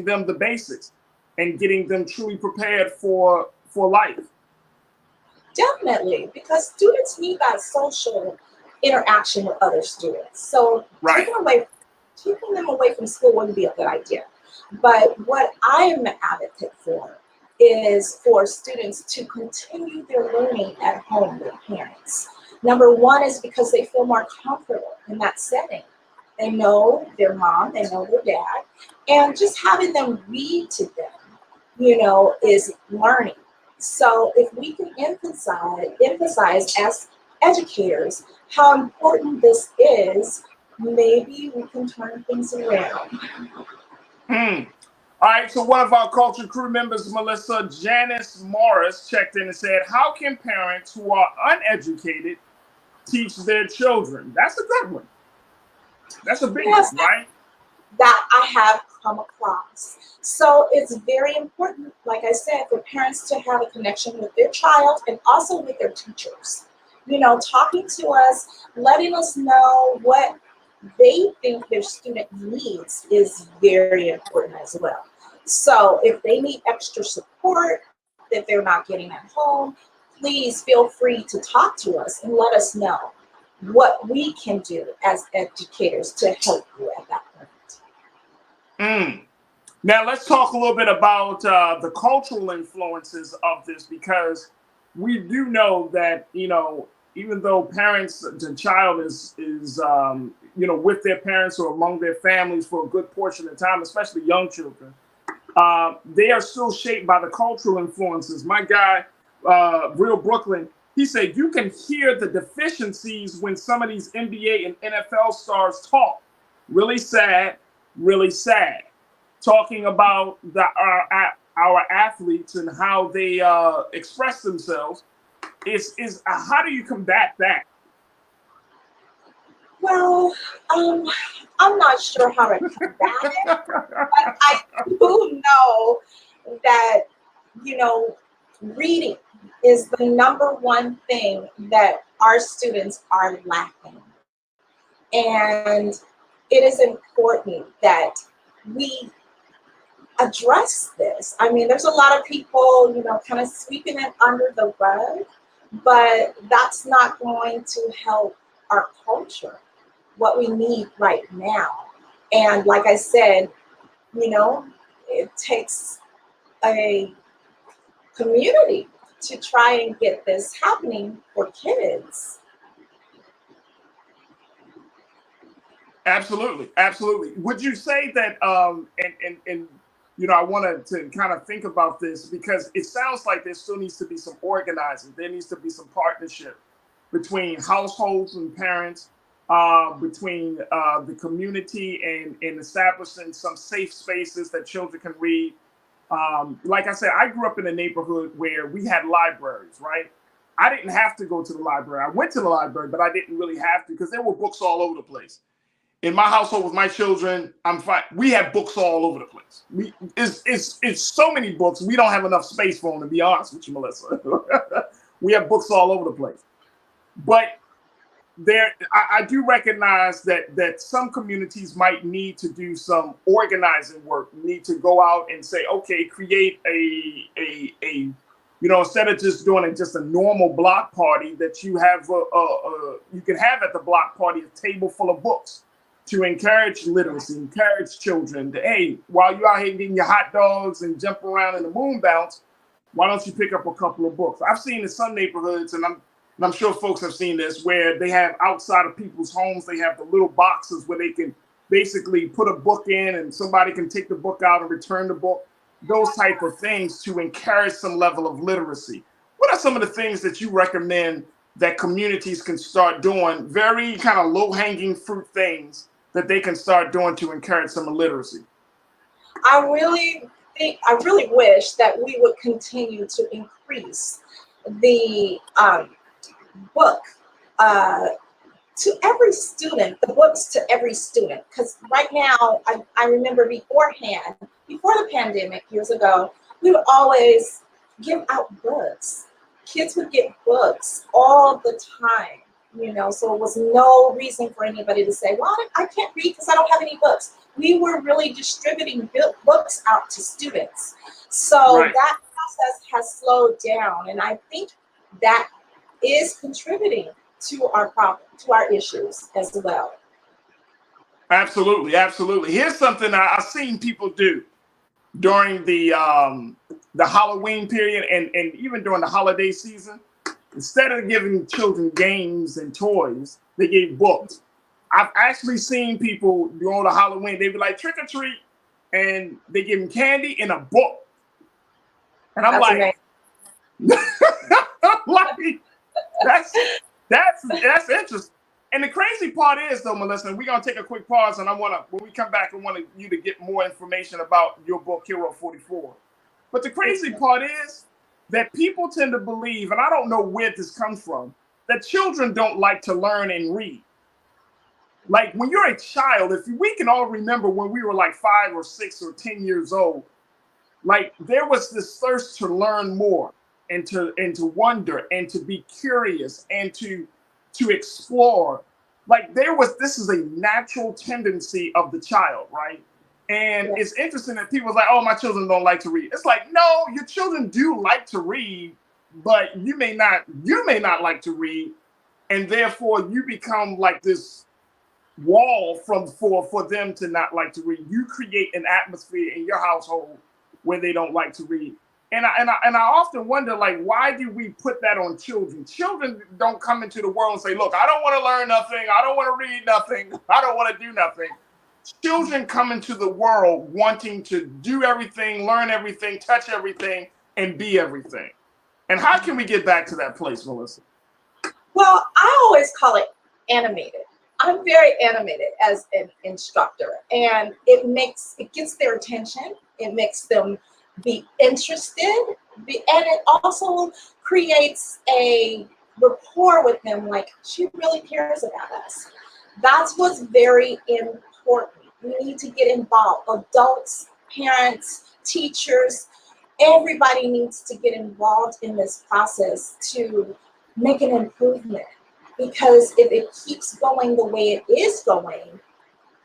them the basics and getting them truly prepared for life? Definitely, because students need that social interaction with other students. So taking them away from school wouldn't be a good idea. But what I am an advocate for is for students to continue their learning at home with parents. Number one is because they feel more comfortable in that setting. They know their mom, they know their dad, and just having them read to them, is learning. So if we can emphasize as educators how important this is, maybe we can turn things around. All right, so one of our culture crew members, Melissa, Janice Morris, checked in and said, how can parents who are uneducated teach their children? That's a good one. That's a big one, right? That I have come across. So it's very important, like I said, for parents to have a connection with their child and also with their teachers. Talking to us, letting us know what they think their student needs is very important as well. So if they need extra support that they're not getting at home, please feel free to talk to us and let us know what we can do as educators to help you at that point. Now let's talk a little bit about the cultural influences of this, because we do know that, even though the child is with their parents or among their families for a good portion of the time, especially young children, they are still shaped by the cultural influences. My guy, Real Brooklyn, he said you can hear the deficiencies when some of these NBA and NFL stars talk. Really sad, really sad. Talking about our athletes and how they express themselves. Is how do you combat that? Well, I'm not sure how to combat it, but I do know that, reading is the number one thing that our students are lacking. And it is important that we address this. I mean, there's a lot of people, kind of sweeping it under the rug, but that's not going to help our culture. What we need right now And like I said, you know, it takes a community to try and get this happening for kids. Absolutely, absolutely. Would you say that, and you know, I wanted to kind of think about this because it sounds like there still needs to be some organizing. There needs to be some partnership between households and parents, between the community and establishing some safe spaces that children can read. Like I said, I grew up in a neighborhood where we had libraries, right? I didn't have to go to the library. I went to the library, but I didn't really have to because there were books all over the place. In my household with my children, I'm fine. We have books all over the place. It's so many books. We don't have enough space for them, to be honest with you, Melissa. We have books all over the place. But I do recognize that some communities might need to do some organizing work, need to go out and say, okay, create a you know, instead of just doing just a normal block party, that you have you can have at the block party a table full of books to encourage literacy, encourage children to, hey, while you're out here getting your hot dogs and jumping around in the moon bounce, why don't you pick up a couple of books? I've seen in some neighborhoods, and I'm sure folks have seen this, where they have outside of people's homes, they have the little boxes where they can basically put a book in and somebody can take the book out and return the book, those type of things to encourage some level of literacy. What are some of the things that you recommend that communities can start doing, very kind of low-hanging fruit things that they can start doing to encourage some literacy? I really wish that we would continue to increase the book to every student, the books to every student. Because right now, I remember beforehand, before the pandemic years ago, we would always give out books. Kids would get books all the time, you know, so it was no reason for anybody to say, well, I can't read because I don't have any books. We were really distributing books out to students. So right. That process has slowed down. And I think that is contributing to our problem, to our issues as well. Absolutely, absolutely. Here's something I've seen people do during the Halloween period and even during the holiday season. Instead of giving children games and toys, they gave books. I've actually seen people during the Halloween, they'd be like, trick or treat, and they give them candy in a book. And I'm like, that's interesting. And the crazy part is, though, Melissa, we're gonna take a quick pause, and when we come back, I want you to get more information about your book, Hero 44. But the crazy part is that people tend to believe, and I don't know where this comes from, that children don't like to learn and read. Like when you're a child, if we can all remember when we were like 5 or 6 or 10 years old, like there was this thirst to learn more and to wonder and to be curious and to explore. Like this is a natural tendency of the child, right? And it's interesting that people are like, oh, my children don't like to read. It's like, no, your children do like to read, but you may not like to read. And therefore you become like this wall for them to not like to read. You create an atmosphere in your household where they don't like to read. And I often wonder, like, why do we put that on children? Children don't come into the world and say, look, I don't want to learn nothing. I don't want to read nothing. I don't want to do nothing. Children come into the world wanting to do everything, learn everything, touch everything, and be everything. And how can we get back to that place, Melissa? Well, I always call it animated. I'm very animated as an instructor, and it gets their attention. It makes them be interested, and it also creates a rapport with them, like she really cares about us. That's what's very important. We need to get involved. Adults, parents, teachers, everybody needs to get involved in this process to make an improvement. Because if it keeps going the way it is going,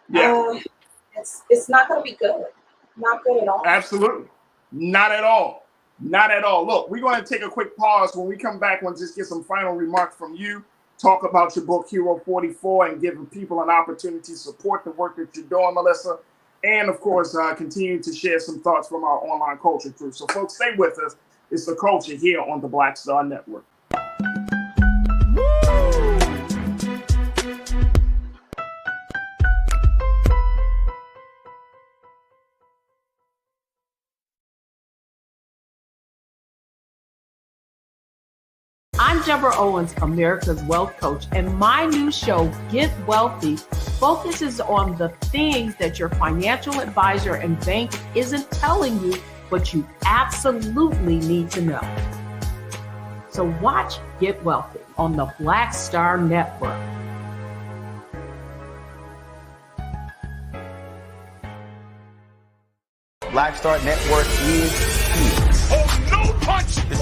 it's not going to be good. Not good at all. Absolutely. Not at all. Not at all. Look, we're going to take a quick pause. When we come back, we'll just get some final remarks from you. talk about your book, Hero 44, and giving people an opportunity to support the work that you're doing, Melissa. And, of course, continue to share some thoughts from our online culture crew. So, folks, stay with us. It's The Culture here on the Black Star Network. I'm Deborah Owens, America's Wealth Coach, and my new show, Get Wealthy, focuses on the things that your financial advisor and bank isn't telling you, but you absolutely need to know. So watch Get Wealthy on the Black Star Network. Black Star Network is here.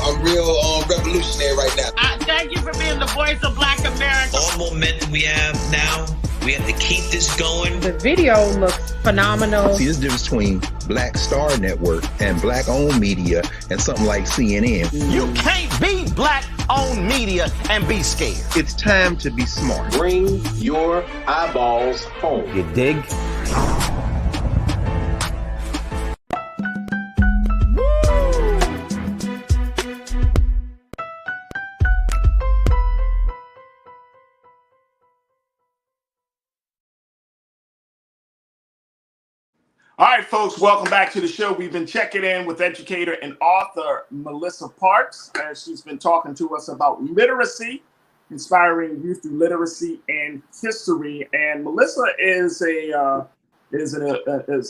I'm real revolutionary right now. Thank you for being the voice of Black America. All momentum we have now, we have to keep this going. The video looks phenomenal. See, there's a difference between Black Star Network and black-owned media and something like CNN. You can't be black-owned media and be scared. It's time to be smart. Bring your eyeballs home. You dig? All right, folks, welcome back to the show. We've been checking in with educator and author Melissa Parks, as she's been talking to us about literacy, inspiring youth through literacy and history. And Melissa is an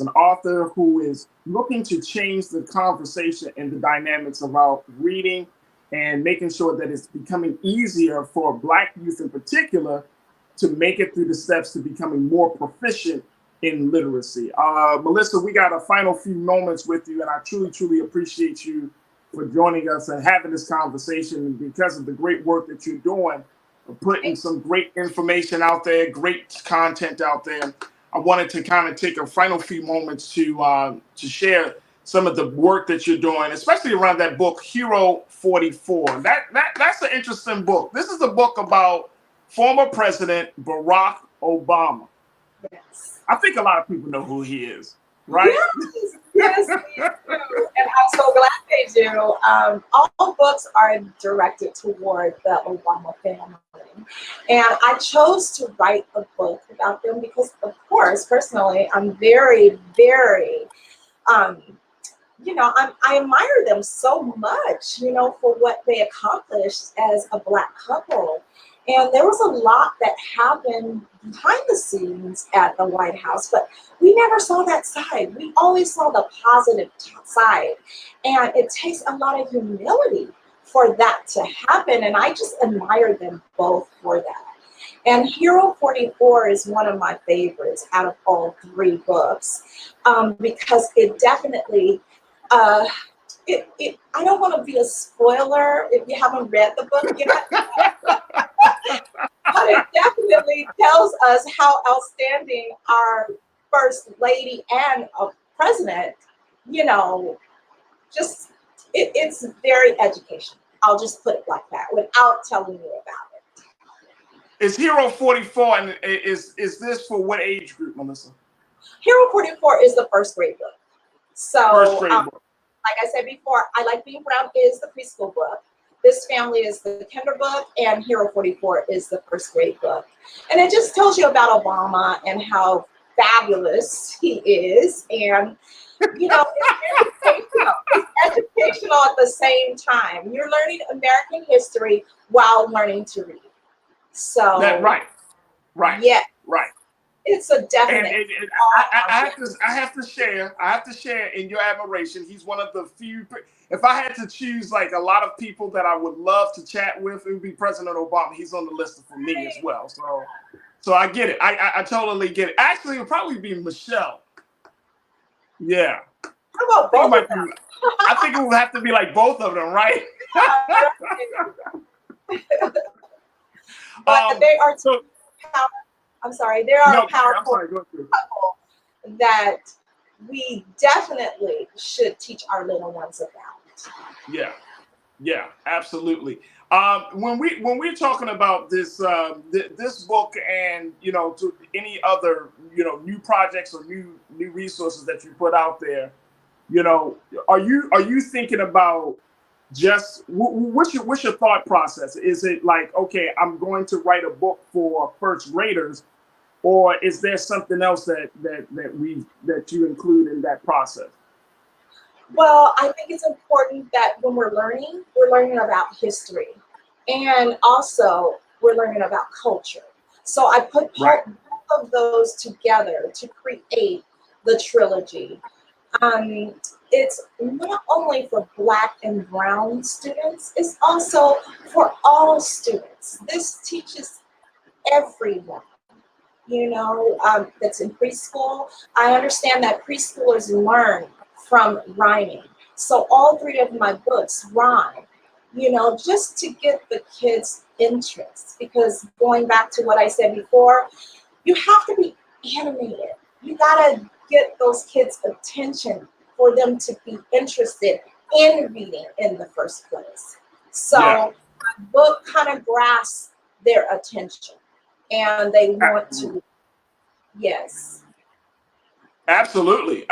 author who is looking to change the conversation and the dynamics about reading and making sure that it's becoming easier for Black youth in particular to make it through the steps to becoming more proficient in literacy. Melissa, we got a final few moments with you, and I truly, truly appreciate you for joining us and having this conversation because of the great work that you're doing, putting some great information out there, great content out there. I wanted to kind of take a final few moments to share some of the work that you're doing, especially around that book, Hero 44. That's an interesting book. This is a book about former President Barack Obama. Yes. I think a lot of people know who he is, right? Yes, they do. And I'm so glad they do. All books are directed toward the Obama family. And I chose to write a book about them because, of course, personally, I'm very, very, I admire them so much, for what they accomplished as a Black couple. And there was a lot that happened behind the scenes at the White House, but we never saw that side. We always saw the positive side. And it takes a lot of humility for that to happen. And I just admire them both for that. And Hero 44 is one of my favorites out of all three books because it definitely, I don't want to be a spoiler if you haven't read the book yet. But it definitely tells us how outstanding our first lady and a president, it's very educational. I'll just put it like that without telling you about it. Is Hero 44, and is this for what age group, Melissa? Hero 44 is the first grade book. So, first grade book. Like I said before, I Like Being Brown is the preschool book. This Family is the kinder book, and Hero 44 is the first grade book. And it just tells you about Obama and how fabulous he is. And, it's educational. It's educational at the same time. You're learning American history while learning to read. So, right. Yeah. Right. It's a definite. And I have to share in your admiration. He's one of the few. If I had to choose like a lot of people that I would love to chat with, it would be President Obama. He's on the list for me as well. So I get it. I totally get it. Actually, it would probably be Michelle. Yeah. How about both of them? I think it would have to be like both of them, right? But they are powerful couple that we definitely should teach our little ones about. Yeah. Yeah, absolutely. When we're talking about this this book and to any other new projects or new resources that you put out there, are you thinking about just what's your thought process? Is it like, okay, I'm going to write a book for first graders, or is there something else that you include in that process? Well, I think it's important that when we're learning about history, and also we're learning about culture. So I put both of those together to create the trilogy. It's not only for Black and Brown students, it's also for all students. This teaches everyone, that's in preschool. I understand that preschoolers learn from rhyming. So all three of my books rhyme, just to get the kids' interest. Because going back to what I said before, you have to be animated. You gotta get those kids' attention for them to be interested in reading in the first place. So my book kind of grasps their attention and they want to, yes. Absolutely.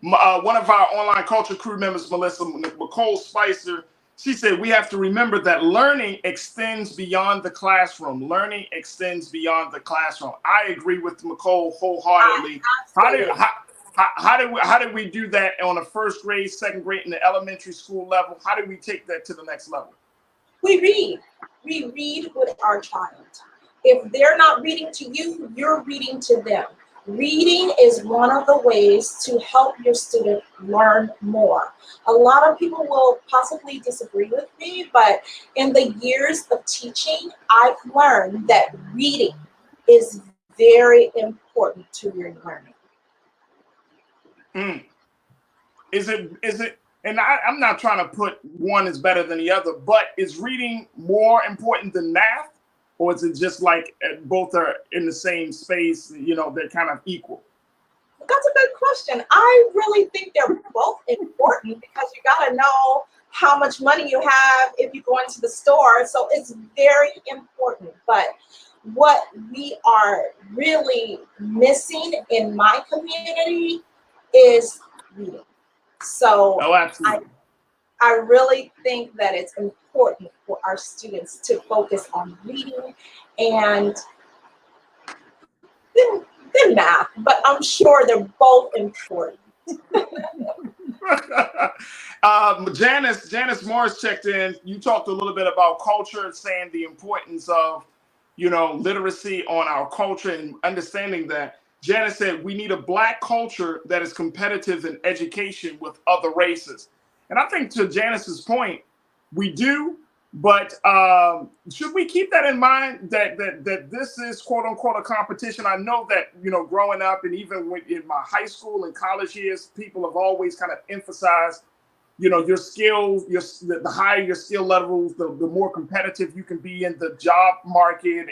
One of our online culture crew members, Melissa Nicole Spicer, she said we have to remember that learning extends beyond the classroom. Learning extends beyond the classroom. I agree with Nicole wholeheartedly. How do we do that on a first grade, second grade, in the elementary school level? How do we take that to the next level? We read with our child. If they're not reading to you, you're reading to them. Reading is one of the ways to help your student learn more. A lot of people will possibly disagree with me, but in the years of teaching, I've learned that reading is very important to your learning. Is it? And I'm not trying to put one is better than the other, but is reading more important than math? Or is it just like both are in the same space, they're kind of equal? That's a good question. I really think they're both important because you got to know how much money you have if you go into the store. So it's very important. But what we are really missing in my community is reading. So I really think that it's important for our students to focus on reading and then math, but I'm sure they're both important. Janice Morris checked in. You talked a little bit about culture, saying the importance of, literacy on our culture and understanding that. Janice said we need a Black culture that is competitive in education with other races. And I think to Janice's point, we do, but should we keep that in mind that this is quote unquote a competition? I know that, growing up and even in my high school and college years, people have always kind of emphasized, your skills, the higher your skill levels, the more competitive you can be in the job market,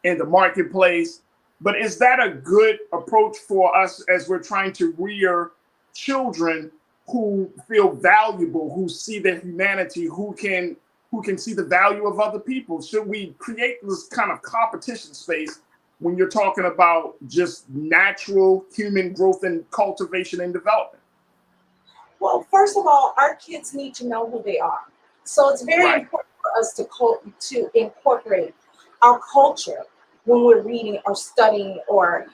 in the marketplace. But is that a good approach for us as we're trying to rear children who feel valuable, who see their humanity, who can see the value of other people? Should we create this kind of competition space when you're talking about just natural human growth and cultivation and development? Well, first of all, our kids need to know who they are. So it's very important for us to incorporate our culture when we're reading or studying or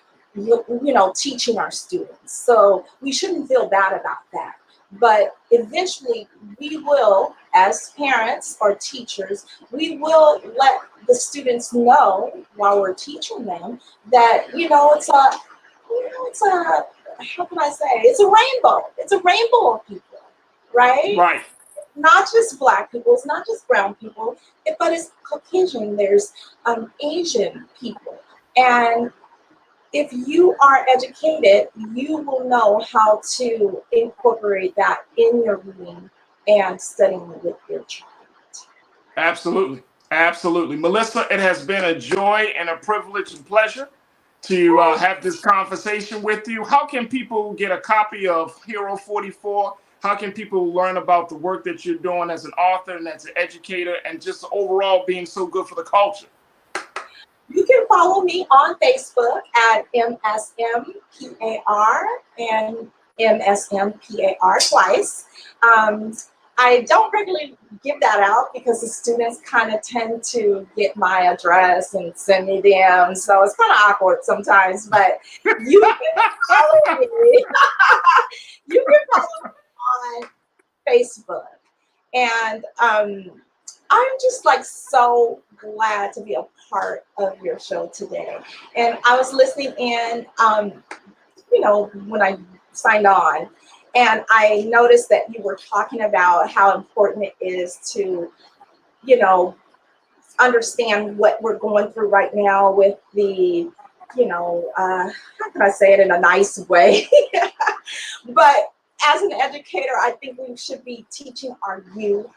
teaching our students. So we shouldn't feel bad about that. But eventually we will, as parents or teachers, we will let the students know while we're teaching them that, it's a, how can I say, it's a rainbow. It's a rainbow of people, right? Right. Not just Black people, it's not just brown people, but it's Caucasian, there's Asian people. And if you are educated, you will know how to incorporate that in your reading and studying with your child. Absolutely. Melissa, it has been a joy and a privilege and pleasure to have this conversation with you. How can people get a copy of Hero 44 How can people learn about the work that you're doing as an author and as an educator and just overall being so good for the culture? You can follow me on Facebook at MSMPAR and MSMPAR twice. I don't regularly give that out because the students kind of tend to get my address and send me DMs, so it's kind of awkward sometimes, but you can follow me. You can follow me on Facebook. And I'm just like so glad to be a part of your show today. And I was listening in, when I signed on, and I noticed that you were talking about how important it is to, understand what we're going through right now with the, how can I say it in a nice way? But as an educator, I think we should be teaching our youth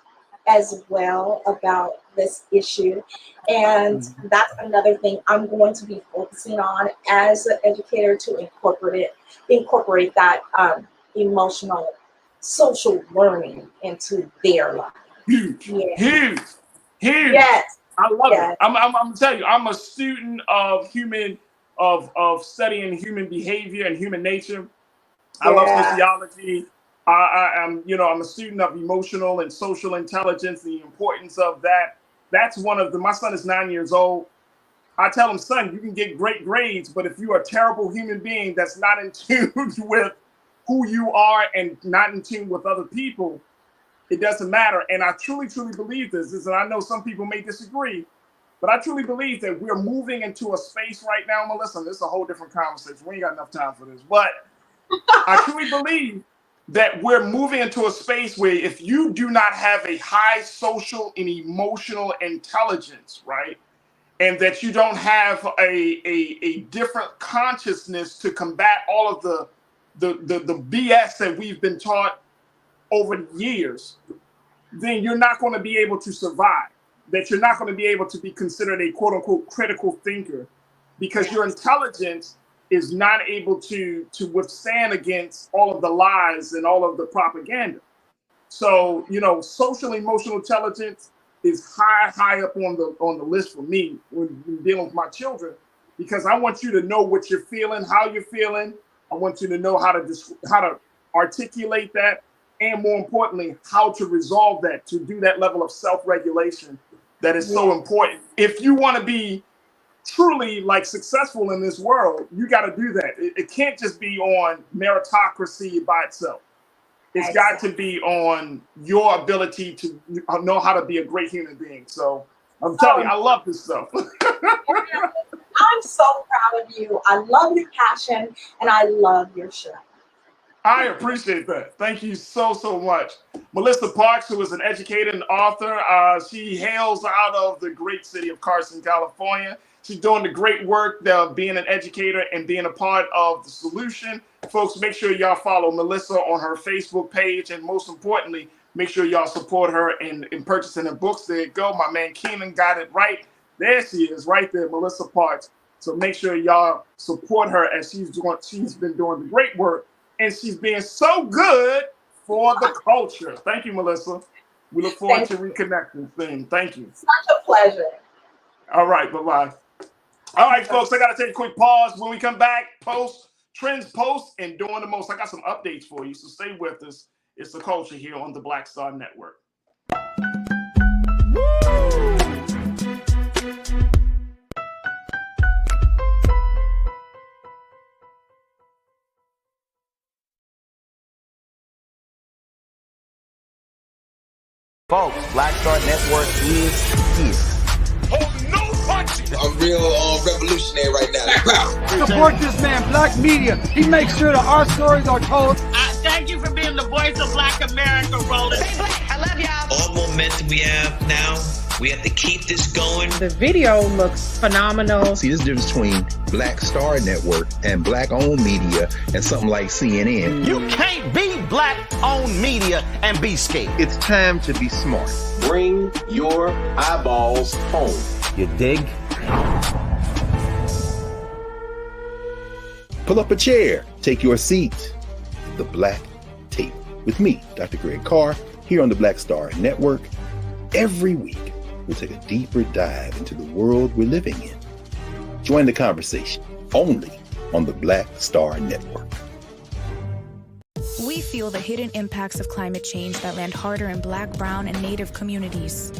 as well about this issue. And that's another thing I'm going to be focusing on as an educator, to incorporate that emotional, social learning into their life. Huge. Yes. I love it. I'm gonna tell you, I'm a student of studying human behavior and human nature. I love sociology. I'm a student of emotional and social intelligence, the importance of that. That's my son is 9 years old. I tell him, son, you can get great grades, but if you're a terrible human being that's not in tune with who you are and not in tune with other people, it doesn't matter. And I truly, truly believe this, and I know some people may disagree, but I truly believe that we're moving into a space right now, Melissa. This is a whole different conversation. We ain't got enough time for this, but I truly believe that we're moving into a space where if you do not have a high social and emotional intelligence, right, and that you don't have a different consciousness to combat all of the BS that we've been taught over the years, then you're not going to be able to survive. That you're not going to be able to be considered a quote unquote critical thinker, because your intelligence is not able to withstand against all of the lies and all of the propaganda. So, social emotional intelligence is high up on the list for me when dealing with my children, because I want you to know what you're feeling, how you're feeling. I want you to know how to articulate that, and more importantly, how to resolve that, to do that level of self-regulation that is so important. If you want to be truly successful in this world, you got to do that. It can't just be on meritocracy by itself. It's got to be on your ability to know how to be a great human being. So I'm telling you, I love this stuff. I'm so proud of you. I love your passion and I love your show. I appreciate that. Thank you so, so much. Melissa Parks, who is an educator and author, she hails out of the great city of Carson, California. She's doing the great work of being an educator and being a part of the solution. Folks, make sure y'all follow Melissa on her Facebook page. And most importantly, make sure y'all support her in purchasing her books. There you go. My man Keenan got it right. There she is, right there, Melissa Parks. So make sure y'all support her as she's been doing the great work. And she's being so good for the culture. Thank you, Melissa. We look forward to reconnecting soon. Thank you. Such a pleasure. All right, bye-bye. All right, folks, I got to take a quick pause. When we come back, trends, and doing the most. I got some updates for you, so stay with us. It's the culture here on the Black Star Network. Folks, Black Star Network is here. Oh, no punches! I'm real revolutionary right now. Support this man, Black Media. He makes sure that our stories are told. Thank you for being the voice of Black America, Roland. Stay black. I love y'all. All momentum we have now. We have to keep this going. The video looks phenomenal. See, there's a difference between Black Star Network and Black-owned media and something like CNN. You can't be Black-owned media and be scared. It's time to be smart. Bring your eyeballs home. You dig? Pull up a chair. Take your seat. The Black Table with me, Dr. Greg Carr, here on the Black Star Network. Every week, we'll take a deeper dive into the world we're living in. Join the conversation only on the Black Star Network. We feel the hidden impacts of climate change that land harder in Black, Brown, and Native communities.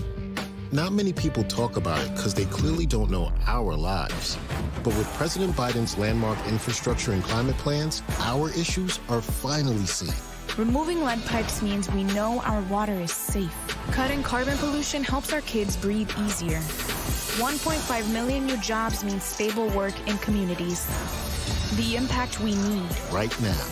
Not many people talk about it because they clearly don't know our lives. But with President Biden's landmark infrastructure and climate plans, our issues are finally seen. Removing lead pipes means we know our water is safe. Cutting carbon pollution helps our kids breathe easier. 1.5 million new jobs means stable work in communities. The impact we need right now.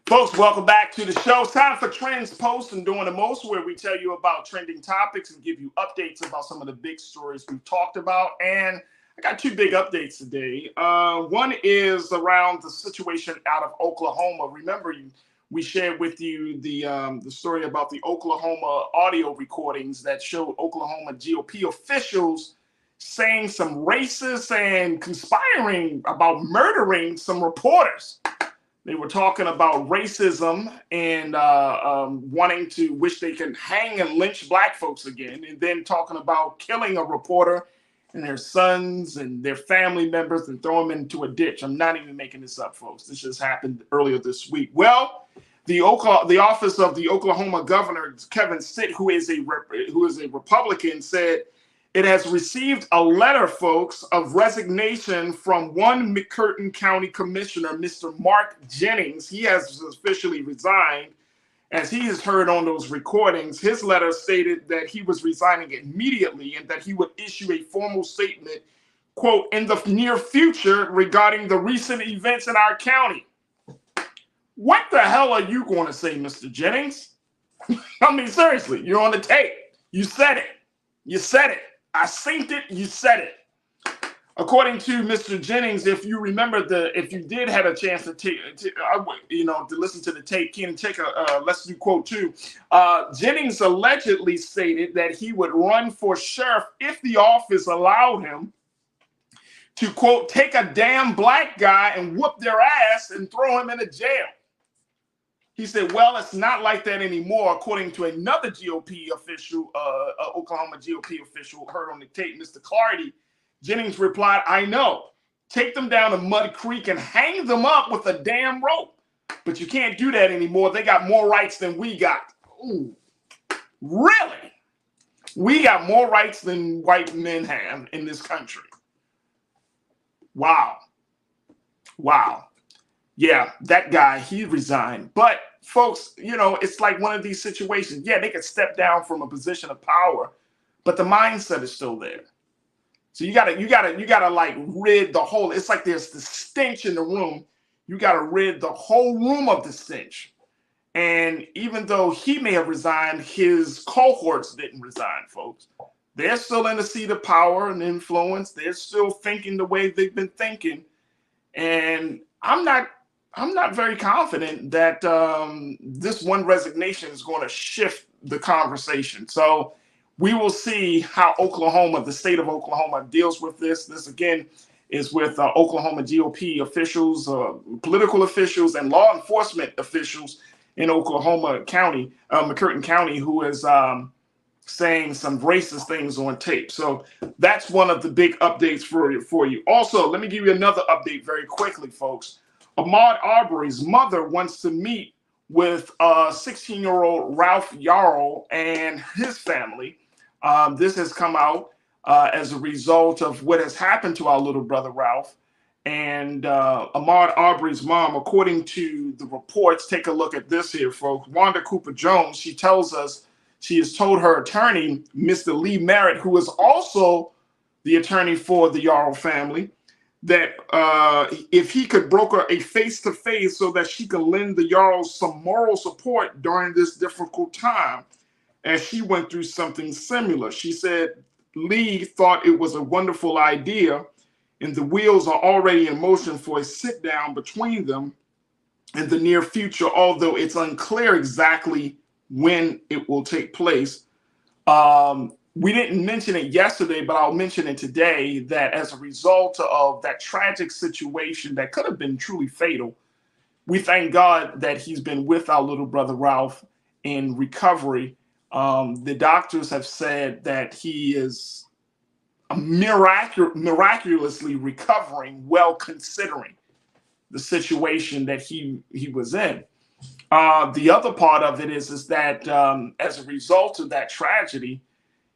Folks, welcome back to the show. It's time for Trends, Post, and Doing the Most, where we tell you about trending topics and give you updates about some of the big stories we've talked about. And I got two big updates today. One is around the situation out of Oklahoma. Remember, we shared with you the story about the Oklahoma audio recordings that showed Oklahoma GOP officials saying some racist and conspiring about murdering some reporters. They were talking about racism and wanting to wish they could hang and lynch black folks again, and then talking about killing a reporter and their sons and their family members and throw them into a ditch. I'm not even making this up, folks. This just happened earlier this week. Well, the office of the Oklahoma governor, Kevin Stitt, who is a Republican, said it has received a letter, folks, of resignation from one McCurtain County Commissioner, Mr. Mark Jennings. He has officially resigned. As he has heard on those recordings, his letter stated that he was resigning immediately and that he would issue a formal statement, quote, in the near future regarding the recent events in our county. What the hell are you going to say, Mr. Jennings? I mean, seriously, you're on the tape. You said it. You said it. I synced it. You said it. According to Mr. Jennings, if you remember if you did have a chance to listen to the tape, Ken, take let's do quote two. Jennings allegedly stated that he would run for sheriff if the office allowed him to, quote, take a damn black guy and whoop their ass and throw him in a jail. He said, well, it's not like that anymore, according to another GOP official, Oklahoma GOP official heard on the tape, Mr. Clardy. Jennings replied, I know. Take them down to Mud Creek and hang them up with a damn rope. But you can't do that anymore. They got more rights than we got. Ooh, really? We got more rights than white men have in this country. Wow. Wow. Yeah, that guy, he resigned. But folks, it's like one of these situations. Yeah, they could step down from a position of power, but the mindset is still there. So you gotta like rid the whole. It's like there's the stench in the room. You gotta rid the whole room of the stench. And even though he may have resigned, his cohorts didn't resign, folks. They're still in the seat of power and influence. They're still thinking the way they've been thinking. And I'm not very confident that this one resignation is going to shift the conversation. So we will see how Oklahoma, the state of Oklahoma, deals with this. This, again, is with Oklahoma GOP officials, political officials, and law enforcement officials in Oklahoma County, McCurtain County, who is saying some racist things on tape. So that's one of the big updates for you. Also, let me give you another update very quickly, folks. Ahmaud Arbery's mother wants to meet with 16-year-old Ralph Yarrow and his family. This has come out as a result of what has happened to our little brother Ralph. And Ahmaud Arbery's mom, according to the reports, take a look at this here, folks. Wanda Cooper Jones, she tells us she has told her attorney, Mr. Lee Merritt, who is also the attorney for the Yarrow family, that if he could broker a face-to-face so that she can lend the Yarrows some moral support during this difficult time, as she went through something similar. She said Lee thought it was a wonderful idea, and the wheels are already in motion for a sit-down between them in the near future, although it's unclear exactly when it will take place. we didn't mention it yesterday, but I'll mention it today, that as a result of that tragic situation that could have been truly fatal, we thank God that he's been with our little brother Ralph in recovery. The doctors have said that he is miraculously recovering, well considering the situation that he was in. The other part of it is that as a result of that tragedy,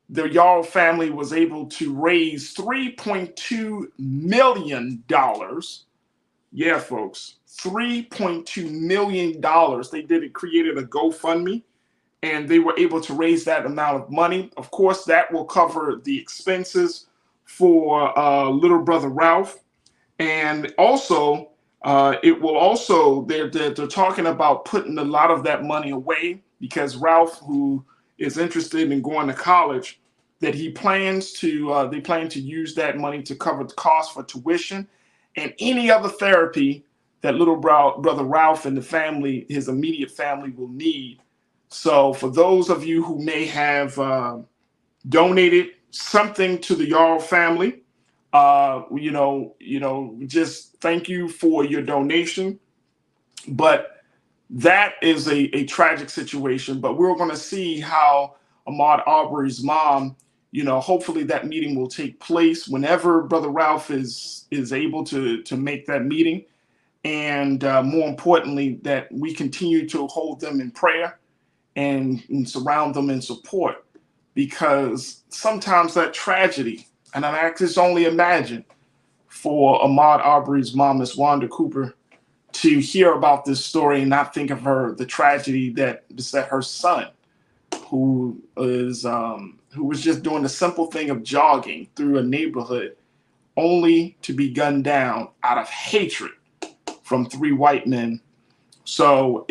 the Yarl family was able to raise $3.2 million. Yeah, folks, $3.2 million. They created a GoFundMe, and they were able to raise that amount of money. Of course, that will cover the expenses for little brother Ralph. And also, it will also, they're talking about putting a lot of that money away, because Ralph, who is interested in going to college, that they plan to use that money to cover the cost for tuition and any other therapy that little brother Ralph and the family, his immediate family, will need. So for those of you who may have donated something to the Yarl family, just thank you for your donation. But that is a tragic situation. But we're going to see how Ahmaud Arbery's mom, hopefully that meeting will take place whenever brother Ralph is able to make that meeting. And more importantly, that we continue to hold them in prayer and surround them in support, because sometimes that tragedy, and I can just only imagine for Ahmaud Arbery's mom, Miss Wanda Cooper, to hear about this story and not think of the tragedy that her son, who was just doing the simple thing of jogging through a neighborhood, only to be gunned down out of hatred from 3 white men. So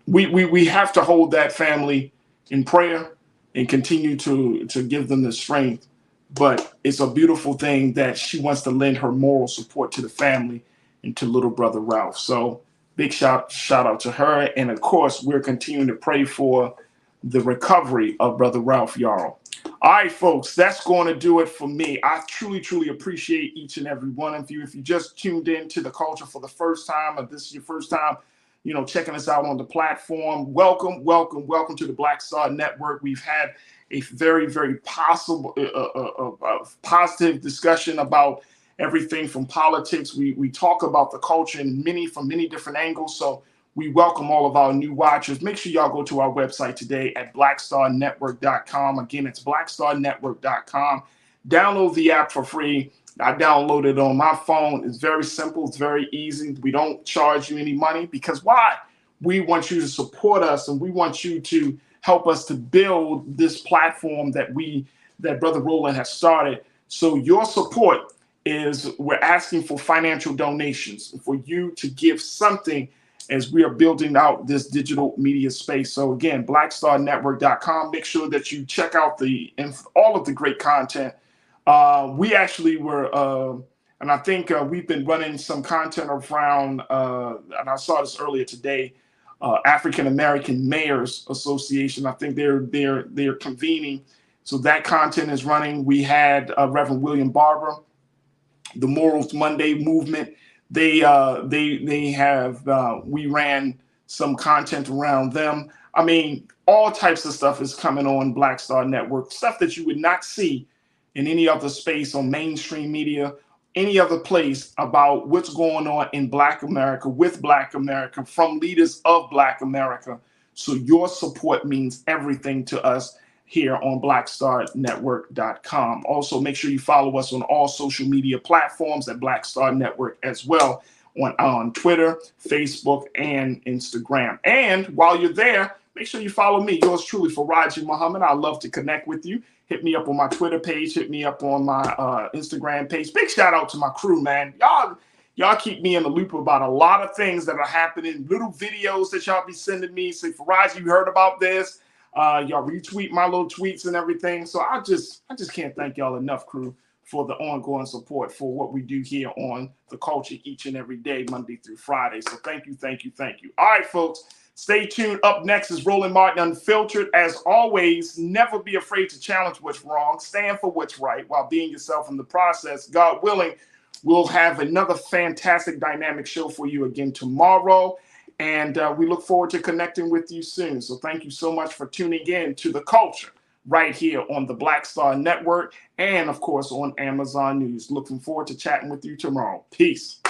we have to hold that family in prayer and continue to give them the strength. But it's a beautiful thing that she wants to lend her moral support to the family and to little brother Ralph. So big shout out to her. And of course, we're continuing to pray for the recovery of brother Ralph Yarl. All right, folks, that's going to do it for me. I truly, truly appreciate each and every one of you. If you just tuned in to The Culture for the first time, or this is your first time, checking us out on the platform, welcome to the Black Star Network. We've had a very, very positive discussion about everything from politics. We talk about the culture from many different angles. So we welcome all of our new watchers. Make sure y'all go to our website today at blackstarnetwork.com. Again, it's blackstarnetwork.com. Download the app for free. I downloaded it on my phone. It's very simple. It's very easy. We don't charge you any money, because why? We want you to support us, and we want you to help us to build this platform that Brother Roland has started. So your support we're asking for financial donations for you to give something as we are building out this digital media space. So again, blackstarnetwork.com. Make sure that you check out all of the great content. We actually were, and I think we've been running some content around, and I saw this earlier today, African American Mayors Association. I think they're convening, so that content is running. We had Reverend William Barber, the Morals Monday movement. We ran some content around them. I mean, all types of stuff is coming on Black Star Network, stuff that you would not see in any other space on mainstream media, any other place, about what's going on in Black America, with Black America, from leaders of Black America. So your support means everything to us here on blackstarnetwork.com. Also, make sure you follow us on all social media platforms at Black Star Network as well, on Twitter, Facebook, and Instagram. And while you're there, make sure you follow me, yours truly, Farajii Muhammad. I'd love to connect with you. Hit me up on my Twitter page. Hit me up on my Instagram page. Big shout out to my crew, man. Y'all keep me in the loop about a lot of things that are happening. Little videos that y'all be sending me. Say, Farajii, you heard about this? Y'all retweet my little tweets and everything. So I just can't thank y'all enough, crew, for the ongoing support for what we do here on The Culture each and every day, Monday through Friday. So thank you. All right, folks. Stay tuned. Up next is Roland Martin Unfiltered. As always, never be afraid to challenge what's wrong. Stand for what's right while being yourself in the process. God willing, we'll have another fantastic dynamic show for you again tomorrow. And we look forward to connecting with you soon. So thank you so much for tuning in to The Culture right here on the Black Star Network and, of course, on Amazon News. Looking forward to chatting with you tomorrow. Peace.